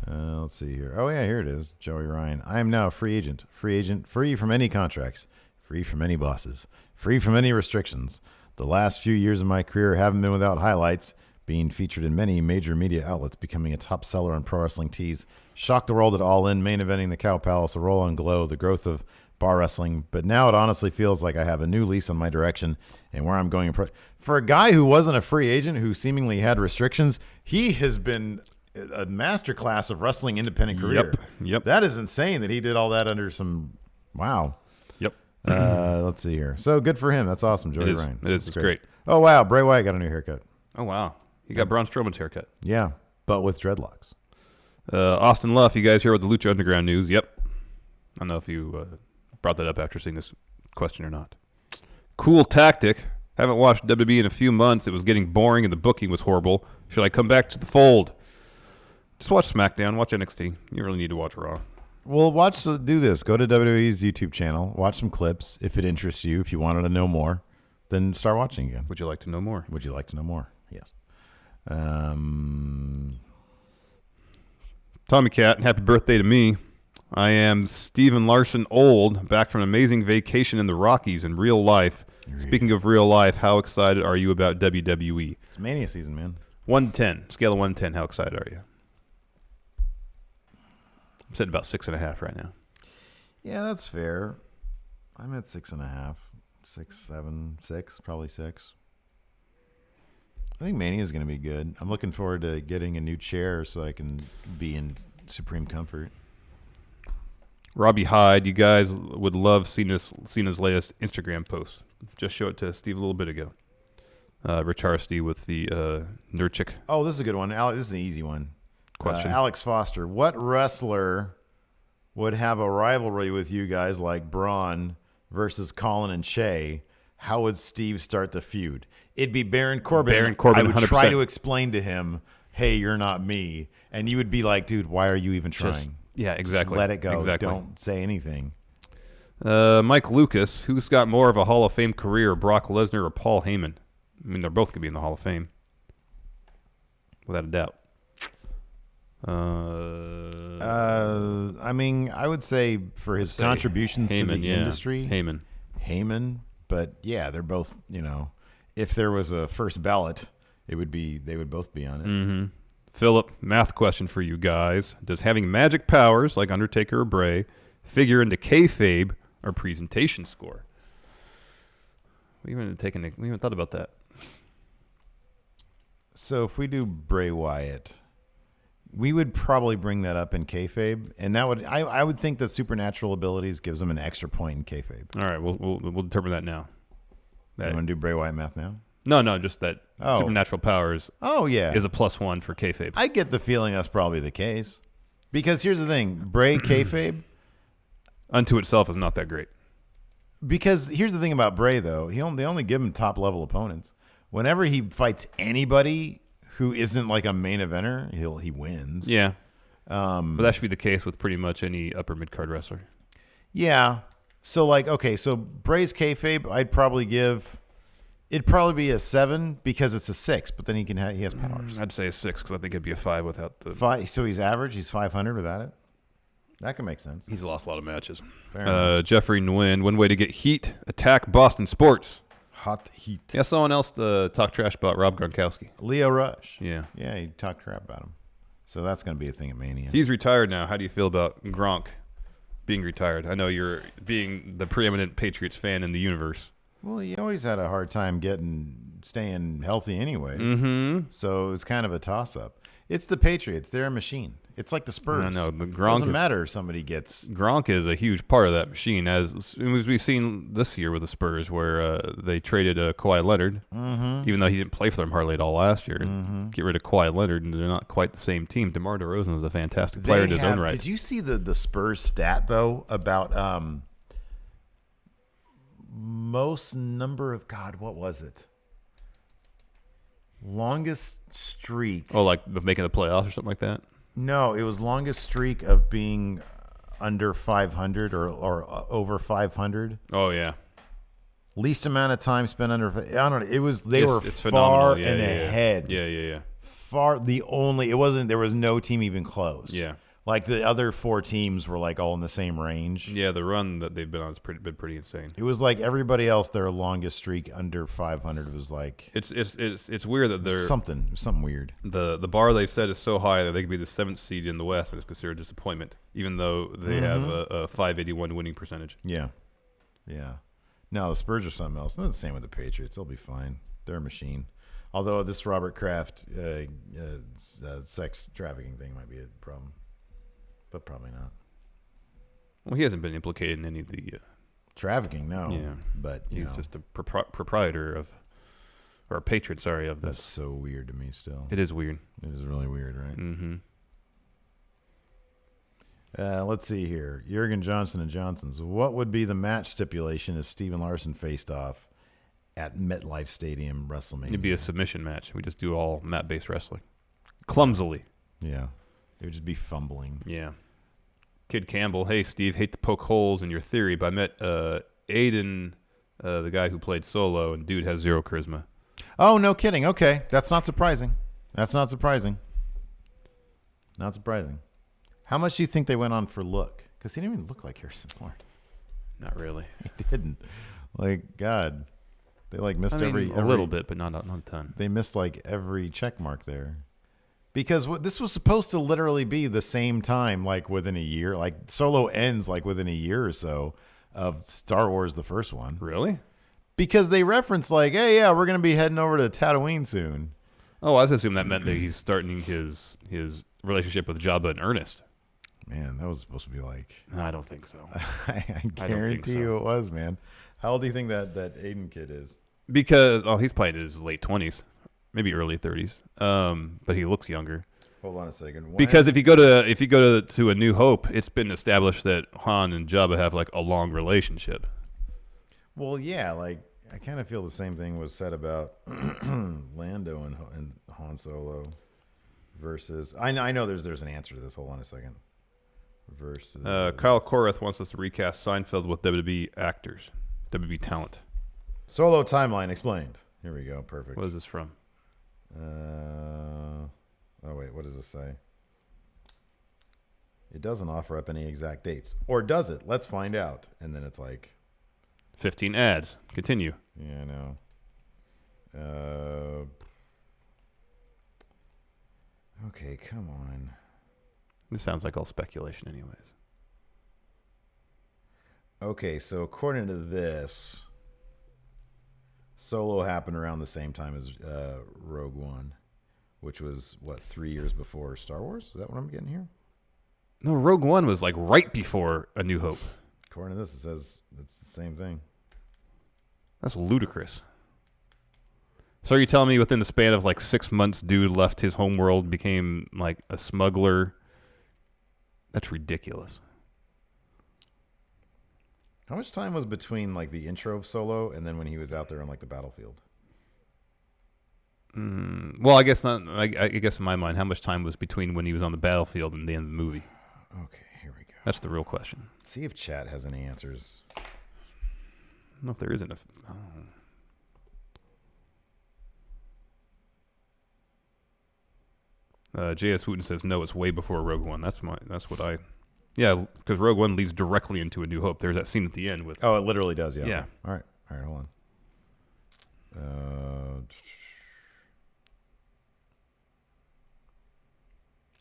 Let's see here. Oh, yeah, here it is. Joey Ryan. I am now a free agent. Free from any contracts. Free from any bosses. Free from any restrictions. The last few years of my career haven't been without highlights. Being featured in many major media outlets, becoming a top seller on Pro Wrestling Tees, shocked the world at All In, main eventing the Cow Palace, a roll on Glow, the growth of bar wrestling. But now it honestly feels like I have a new lease on my direction and where I'm going. For a guy who wasn't a free agent, who seemingly had restrictions, he has been a masterclass of wrestling independent career. Yep. That is insane that he did all that under some, wow. Yep. Let's see here. So good for him. That's awesome, Joey Ryan. It is. It's great. Oh, wow. Bray Wyatt got a new haircut. Oh, wow. He got Braun Strowman's haircut. Yeah, but with dreadlocks. Austin Luff, you guys hear what the Lucha Underground news? Yep. I don't know if you brought that up after seeing this question or not. Cool tactic. Haven't watched WWE in a few months. It was getting boring and the booking was horrible. Should I come back to the fold? Just watch SmackDown. Watch NXT. You don't really need to watch Raw. Well, do this. Go to WWE's YouTube channel. Watch some clips. If it interests you, if you wanted to know more, then start watching again. Would you like to know more? Would you like to know more? Yes. Tommy Cat, happy birthday to me. I am Steven Larson old, back from an amazing vacation in the Rockies in real life. Speaking of real life, how excited are you about WWE? It's Mania season, man. 1 to 10. Scale of 1 to 10. How excited are you? I'm sitting about 6.5 right now. Yeah, that's fair. I'm at 6.5. 6, 7, 6, probably 6. I think Mania is going to be good. I'm looking forward to getting a new chair so I can be in supreme comfort. Robbie Hyde, you guys would love Cena's latest Instagram post. Just show it to Steve a little bit ago. Rich Harsty with the Nurchik. Oh, this is a good one. Alex, this is an easy one. question. Alex Foster, what wrestler would have a rivalry with you guys like Braun versus Colin and Shay? How would Steve start the feud? It'd be Baron Corbin. Baron Corbin, I would 100%. try to explain to him, hey, you're not me. And you would be like, dude, why are you even trying? Yeah, exactly. Just let it go. Exactly. Don't say anything. Mike Lucas, who's got more of a Hall of Fame career, Brock Lesnar or Paul Heyman? I mean, they're both going to be in the Hall of Fame. Without a doubt. I mean, I would say for his contributions to the industry, Heyman. But yeah, they're both, if there was a first ballot, they would both be on it. Mm-hmm. Philip, math question for you guys. Does having magic powers like Undertaker or Bray figure into kayfabe or presentation score? We haven't thought about that. So if we do Bray Wyatt, we would probably bring that up in kayfabe, and that would I would think that supernatural abilities gives him an extra point in kayfabe. All right, we'll determine that now. You want to do Bray Wyatt math now? No, just that supernatural powers. Oh yeah, is a +1 for kayfabe. I get the feeling that's probably the case, because here's the thing: Bray kayfabe unto itself is not that great. Because here's the thing about Bray, though, they only give him top level opponents. Whenever he fights anybody who isn't like a main eventer, he wins. Yeah, but that should be the case with pretty much any upper mid card wrestler. Yeah. So so Bray's kayfabe, it'd probably be a 7 because it's a 6, but then he has powers. I'd say a 6 because I think it'd be a 5 without the 5. So he's average. He's 500 without it. That can make sense. He's lost a lot of matches. Jeffrey Nguyen, one way to get heat: attack Boston sports. Hot heat. Yeah, someone else to talk trash about Rob Gronkowski. Leo Rush. Yeah, he talked crap about him. So that's going to be a thing at Mania. He's retired now. How do you feel about Gronk being retired? I know you're being the preeminent Patriots fan in the universe. Well, he always had a hard time staying healthy anyways. Mm-hmm. So it's kind of a toss-up. It's the Patriots. They're a machine. It's like the Spurs. I know. It doesn't matter if somebody gets... Gronk is a huge part of that machine, as we've seen this year with the Spurs, where they traded Kawhi Leonard, even though he didn't play for them hardly at all last year. Get rid of Kawhi Leonard, and they're not quite the same team. DeMar DeRozan is a fantastic player in his own right. Did you see the Spurs stat, though, about most number of... God, what was it? Longest streak. Oh, like making the playoffs or something like that? No, it was longest streak of being under 500 or over 500. Oh yeah. Least amount of time spent under. I don't know. It was they were far and ahead. Yeah. Far it wasn't. There was no team even close. Yeah. Like the other 4 teams were like all in the same range. Yeah, the run that they've been on has been pretty insane. It was like everybody else. Their longest streak under 500 was like it's weird that they're something weird. The bar they set is so high that they could be the 7th seed in the West, and it's considered a disappointment, even though they have a 581 winning percentage. Yeah. No, the Spurs are something else. Not the same with the Patriots. They'll be fine. They're a machine. Although this Robert Kraft sex trafficking thing might be a problem. But probably not. Well, he hasn't been implicated in any of the trafficking, no. Yeah, but he's just a proprietor of, or a patron, sorry, of this. That's so weird to me. Still, it is weird. It is really weird, right? Mm-hmm. Let's see here. Jurgen Johnson and Johnson's. What would be the match stipulation if Steve and Larson faced off at MetLife Stadium WrestleMania? It'd be a submission match. We just do all mat-based wrestling, clumsily. Yeah, it would just be fumbling. Yeah. Kid Campbell, hey Steve, hate to poke holes in your theory, but I met Aiden, the guy who played Solo, and dude has zero charisma. Oh, no kidding. Okay, that's not surprising. Not surprising. How much do you think they went on for look? Because he didn't even look like Harrison Ford. Not really. He didn't. Like, God, they missed every little bit, but not a ton. They missed every check mark there. Because this was supposed to literally be the same time, within a year. Solo ends within a year or so of Star Wars, the first one. Really? Because they reference hey, yeah, we're going to be heading over to Tatooine soon. Oh, I was assuming that meant that he's starting his relationship with Jabba in earnest. Man, that was supposed to be I don't think so. I guarantee you it was, man. How old do you think that Aiden kid is? Because, he's probably in his late 20s. Maybe early 30s, but he looks younger. Hold on a second. Because if you go to A New Hope, it's been established that Han and Jabba have like a long relationship. Well, yeah, like I kind of feel the same thing was said about Lando and Han Solo versus. I know there's an answer to this. Hold on a second. Versus Kyle Korath wants us to recast Seinfeld with WWE actors, WWE talent. Solo timeline explained. Here we go. Perfect. What is this from? Oh wait, what does this say? It doesn't offer up any exact dates, or does it? Let's find out. And then it's like 15 ads. Continue. Yeah, I know. Okay, come on. This sounds like all speculation, anyways. Okay, so according to this, Solo happened around the same time as Rogue One, which was, 3 years before Star Wars? Is that what I'm getting here? No, Rogue One was like right before A New Hope. According to this, it says it's the same thing. That's ludicrous. So are you telling me within the span of like 6 months, dude left his homeworld, became like a smuggler? That's ridiculous. How much time was between like the intro of Solo and then when he was out there on like the battlefield? Well, I guess not. I guess in my mind, how much time was between when he was on the battlefield and the end of the movie? Okay, here we go. That's the real question. Let's see if chat has any answers. I don't know if there isn't. J.S. Wooten says no, it's way before Rogue One. That's what I. Yeah, because Rogue One leads directly into A New Hope. There's that scene at the end with. Oh, it literally does. Yeah. Yeah. All right, hold on.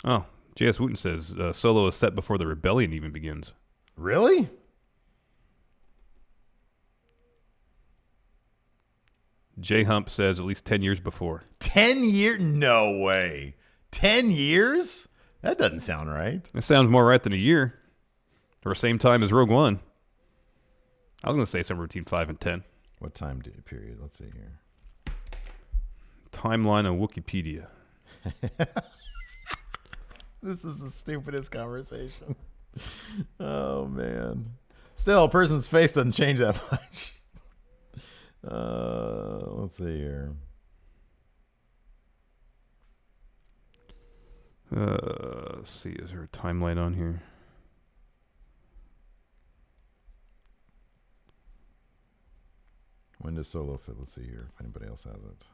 Oh, J.S. Wooten says Solo is set before the rebellion even begins. Really? J Hump says at least 10 years before. 10 years? No way. 10 years? That doesn't sound right. It sounds more right than a year. Or same time as Rogue One. I was going to say somewhere between 5 and 10. What time period? Let's see here. Timeline on Wikipedia. This is the stupidest conversation. Oh, man. Still, a person's face doesn't change that much. Let's see here. Let's see. Is there a timeline on here? When does Solo fit? Let's see here if anybody else has it.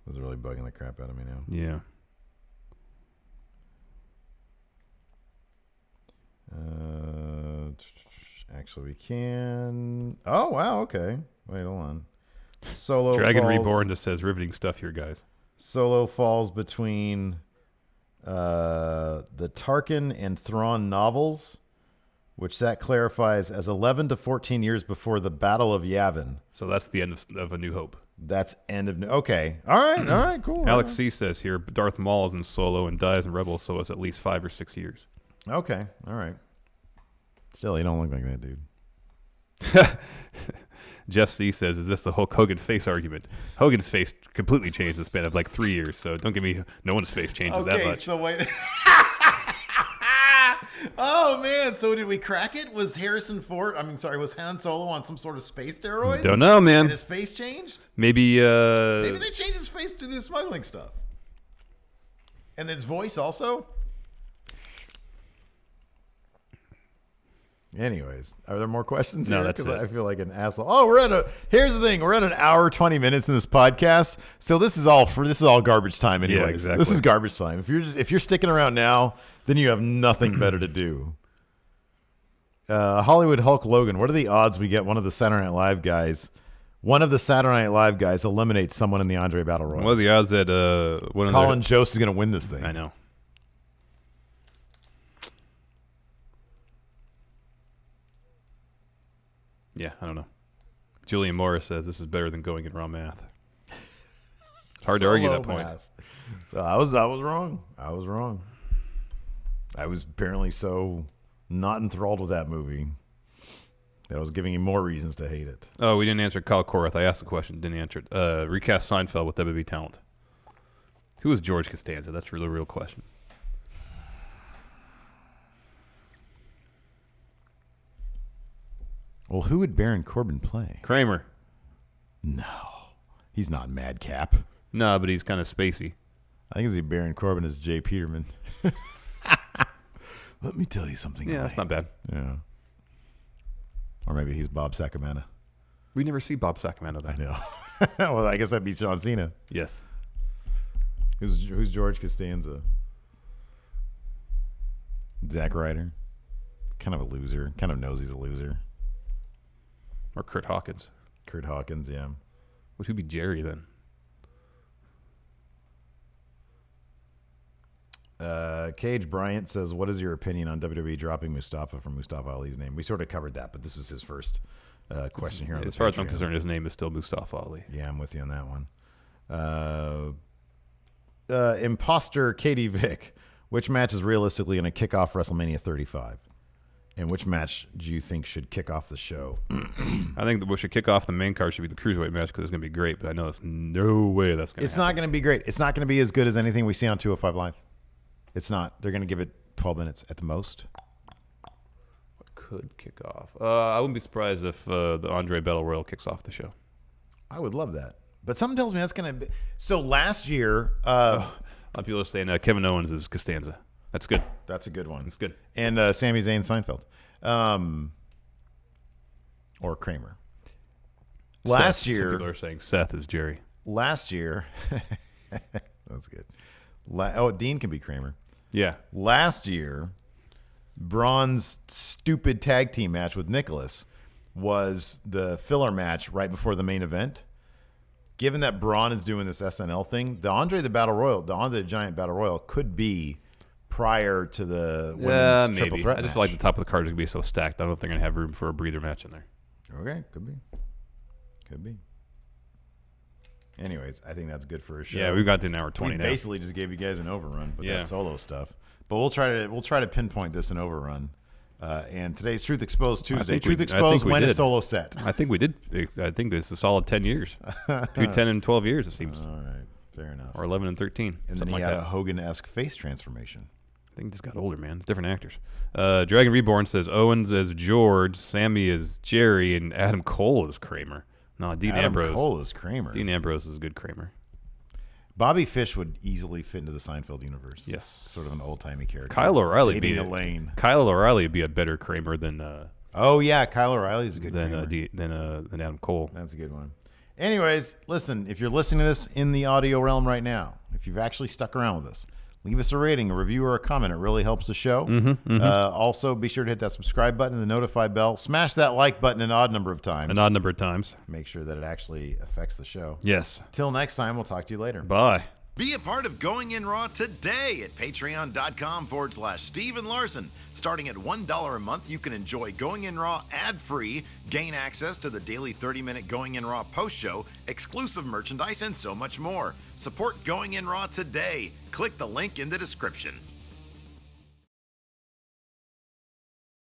This is really bugging the crap out of me now. Yeah. Actually, we can. Oh, wow. Okay. Wait, hold on. Solo Dragon falls, Reborn just says riveting stuff here, guys. Solo falls between the Tarkin and Thrawn novels, which that clarifies as 11 to 14 years before the Battle of Yavin. So that's the end of A New Hope. That's end of... Okay. All right, cool. Alex C. says here, Darth Maul is in Solo and dies in Rebels, so it's at least 5 or 6 years. Okay, all right. Still, you don't look like that, dude. Jeff C. says, is this the Hulk Hogan face argument? Hogan's face completely changed in the span of like 3 years, so don't give me... No one's face changes that much. So wait... Oh, man. So did we crack it? Was was Han Solo on some sort of space steroids? Don't know, man. And his face changed? Maybe they changed his face to do the smuggling stuff. And his voice also? Anyways, are there more questions No, here? that's it. I feel like an asshole. Oh, here's the thing. We're at an hour, 20 minutes in this podcast. So this is all garbage time anyways. Yeah, exactly. This is garbage time. If you're sticking around now, then you have nothing better to do. Hollywood Hulk Logan, what are the odds we get one of the Saturday Night Live guys eliminates someone in the Andre Battle Royal? What are the odds that Colin Jost is going to win this thing? I know. Yeah, I don't know. Julian Morris says this is better than going in raw math. It's hard to argue that point. Math. So I was wrong. I was apparently so not enthralled with that movie that I was giving him more reasons to hate it. Oh, we didn't answer Kyle Korath. I asked the question, didn't answer it. Recast Seinfeld with WWE talent. Who is George Costanza? That's really the real question. Well, who would Baron Corbin play? Kramer. No. He's not Madcap. No, but he's kind of spacey. I think it's Baron Corbin as Jay Peterman. Let me tell you something. Yeah, that's not bad. Yeah. Or maybe he's Bob Sacamano. We never see Bob Sacamano, though. I know. Well, I guess that'd be John Cena. Yes. Who's George Costanza? Zack Ryder. Kind of a loser. Kind of knows he's a loser. Or Kurt Hawkins. Kurt Hawkins, yeah. Which would be Jerry, then. Cage Bryant says, what is your opinion on WWE dropping Mustafa from Mustafa Ali's name? We sort of covered that, but this was his first question here. As far as I'm concerned, his name is still Mustafa Ali. Yeah, I'm with you on that one. Imposter Katie Vick. Which match is realistically going to kick off WrestleMania 35? And which match do you think should kick off the show? I think that what should kick off the main card should be the Cruiserweight match because it's going to be great, but I know there's no way that's going to It's not going to be great. It's not going to be as good as anything we see on 205 Live. It's not. They're going to give it 12 minutes at the most. What could kick off? I wouldn't be surprised if the Andre Battle Royal kicks off the show. I would love that. But something tells me that's going to be... So last year... a lot of people are saying Kevin Owens is Costanza. That's good. That's a good one. That's good. And Sami Zayn Seinfeld. Or Kramer. Last year... Some people are saying Seth is Jerry. Last year... That's good. Dean can be Kramer. Yeah. Last year, Braun's stupid tag team match with Nicholas was the filler match right before the main event. Given that Braun is doing this SNL thing, the Andre the Giant Battle Royal could be prior to the women's triple threat I just match. feel like the top of the card is going to be so stacked. I don't think they're going to have room for a breather match in there. Okay, could be. Could be. Anyways, I think that's good for a show. Yeah, we've got to an hour 20 now. Basically just gave you guys an overrun with Yeah. that solo stuff. But we'll try to pinpoint this an overrun. And today's Truth Exposed Tuesday. Truth Exposed when a solo set. I think we did. I think this is a solid 10 years. Between 10 and 12 years, it seems. All right, fair enough. Or 11 and 13. And then he had a Hogan-esque face transformation. I think he just got older, man. Different actors. Dragon Reborn says Owens as George, Sammy as Jerry, and Adam Cole as Kramer. No, Dean Ambrose. Adam Cole is Kramer. Dean Ambrose is a good Kramer. Bobby Fish would easily fit into the Seinfeld universe. Yes. Sort of an old-timey character. Kyle O'Reilly would be a better Kramer than oh yeah, Kyle O'Reilly's a good Kramer. than Adam Cole. That's a good one. Anyways, listen, if you're listening to this in the audio realm right now, if you've actually stuck around with us, leave us a rating, a review, or a comment. It really helps the show. Also, be sure to hit that subscribe button and the notify bell. Smash that like button an odd number of times. An odd number of times. Make sure that it actually affects the show. Yes. Till next time, we'll talk to you later. Bye. Be a part of Going In Raw today at patreon.com/Steve and Larson. Starting at $1 a month, you can enjoy Going In Raw ad-free, gain access to the daily 30-minute Going In Raw post-show, exclusive merchandise, and so much more. Support Going In Raw today. Click the link in the description.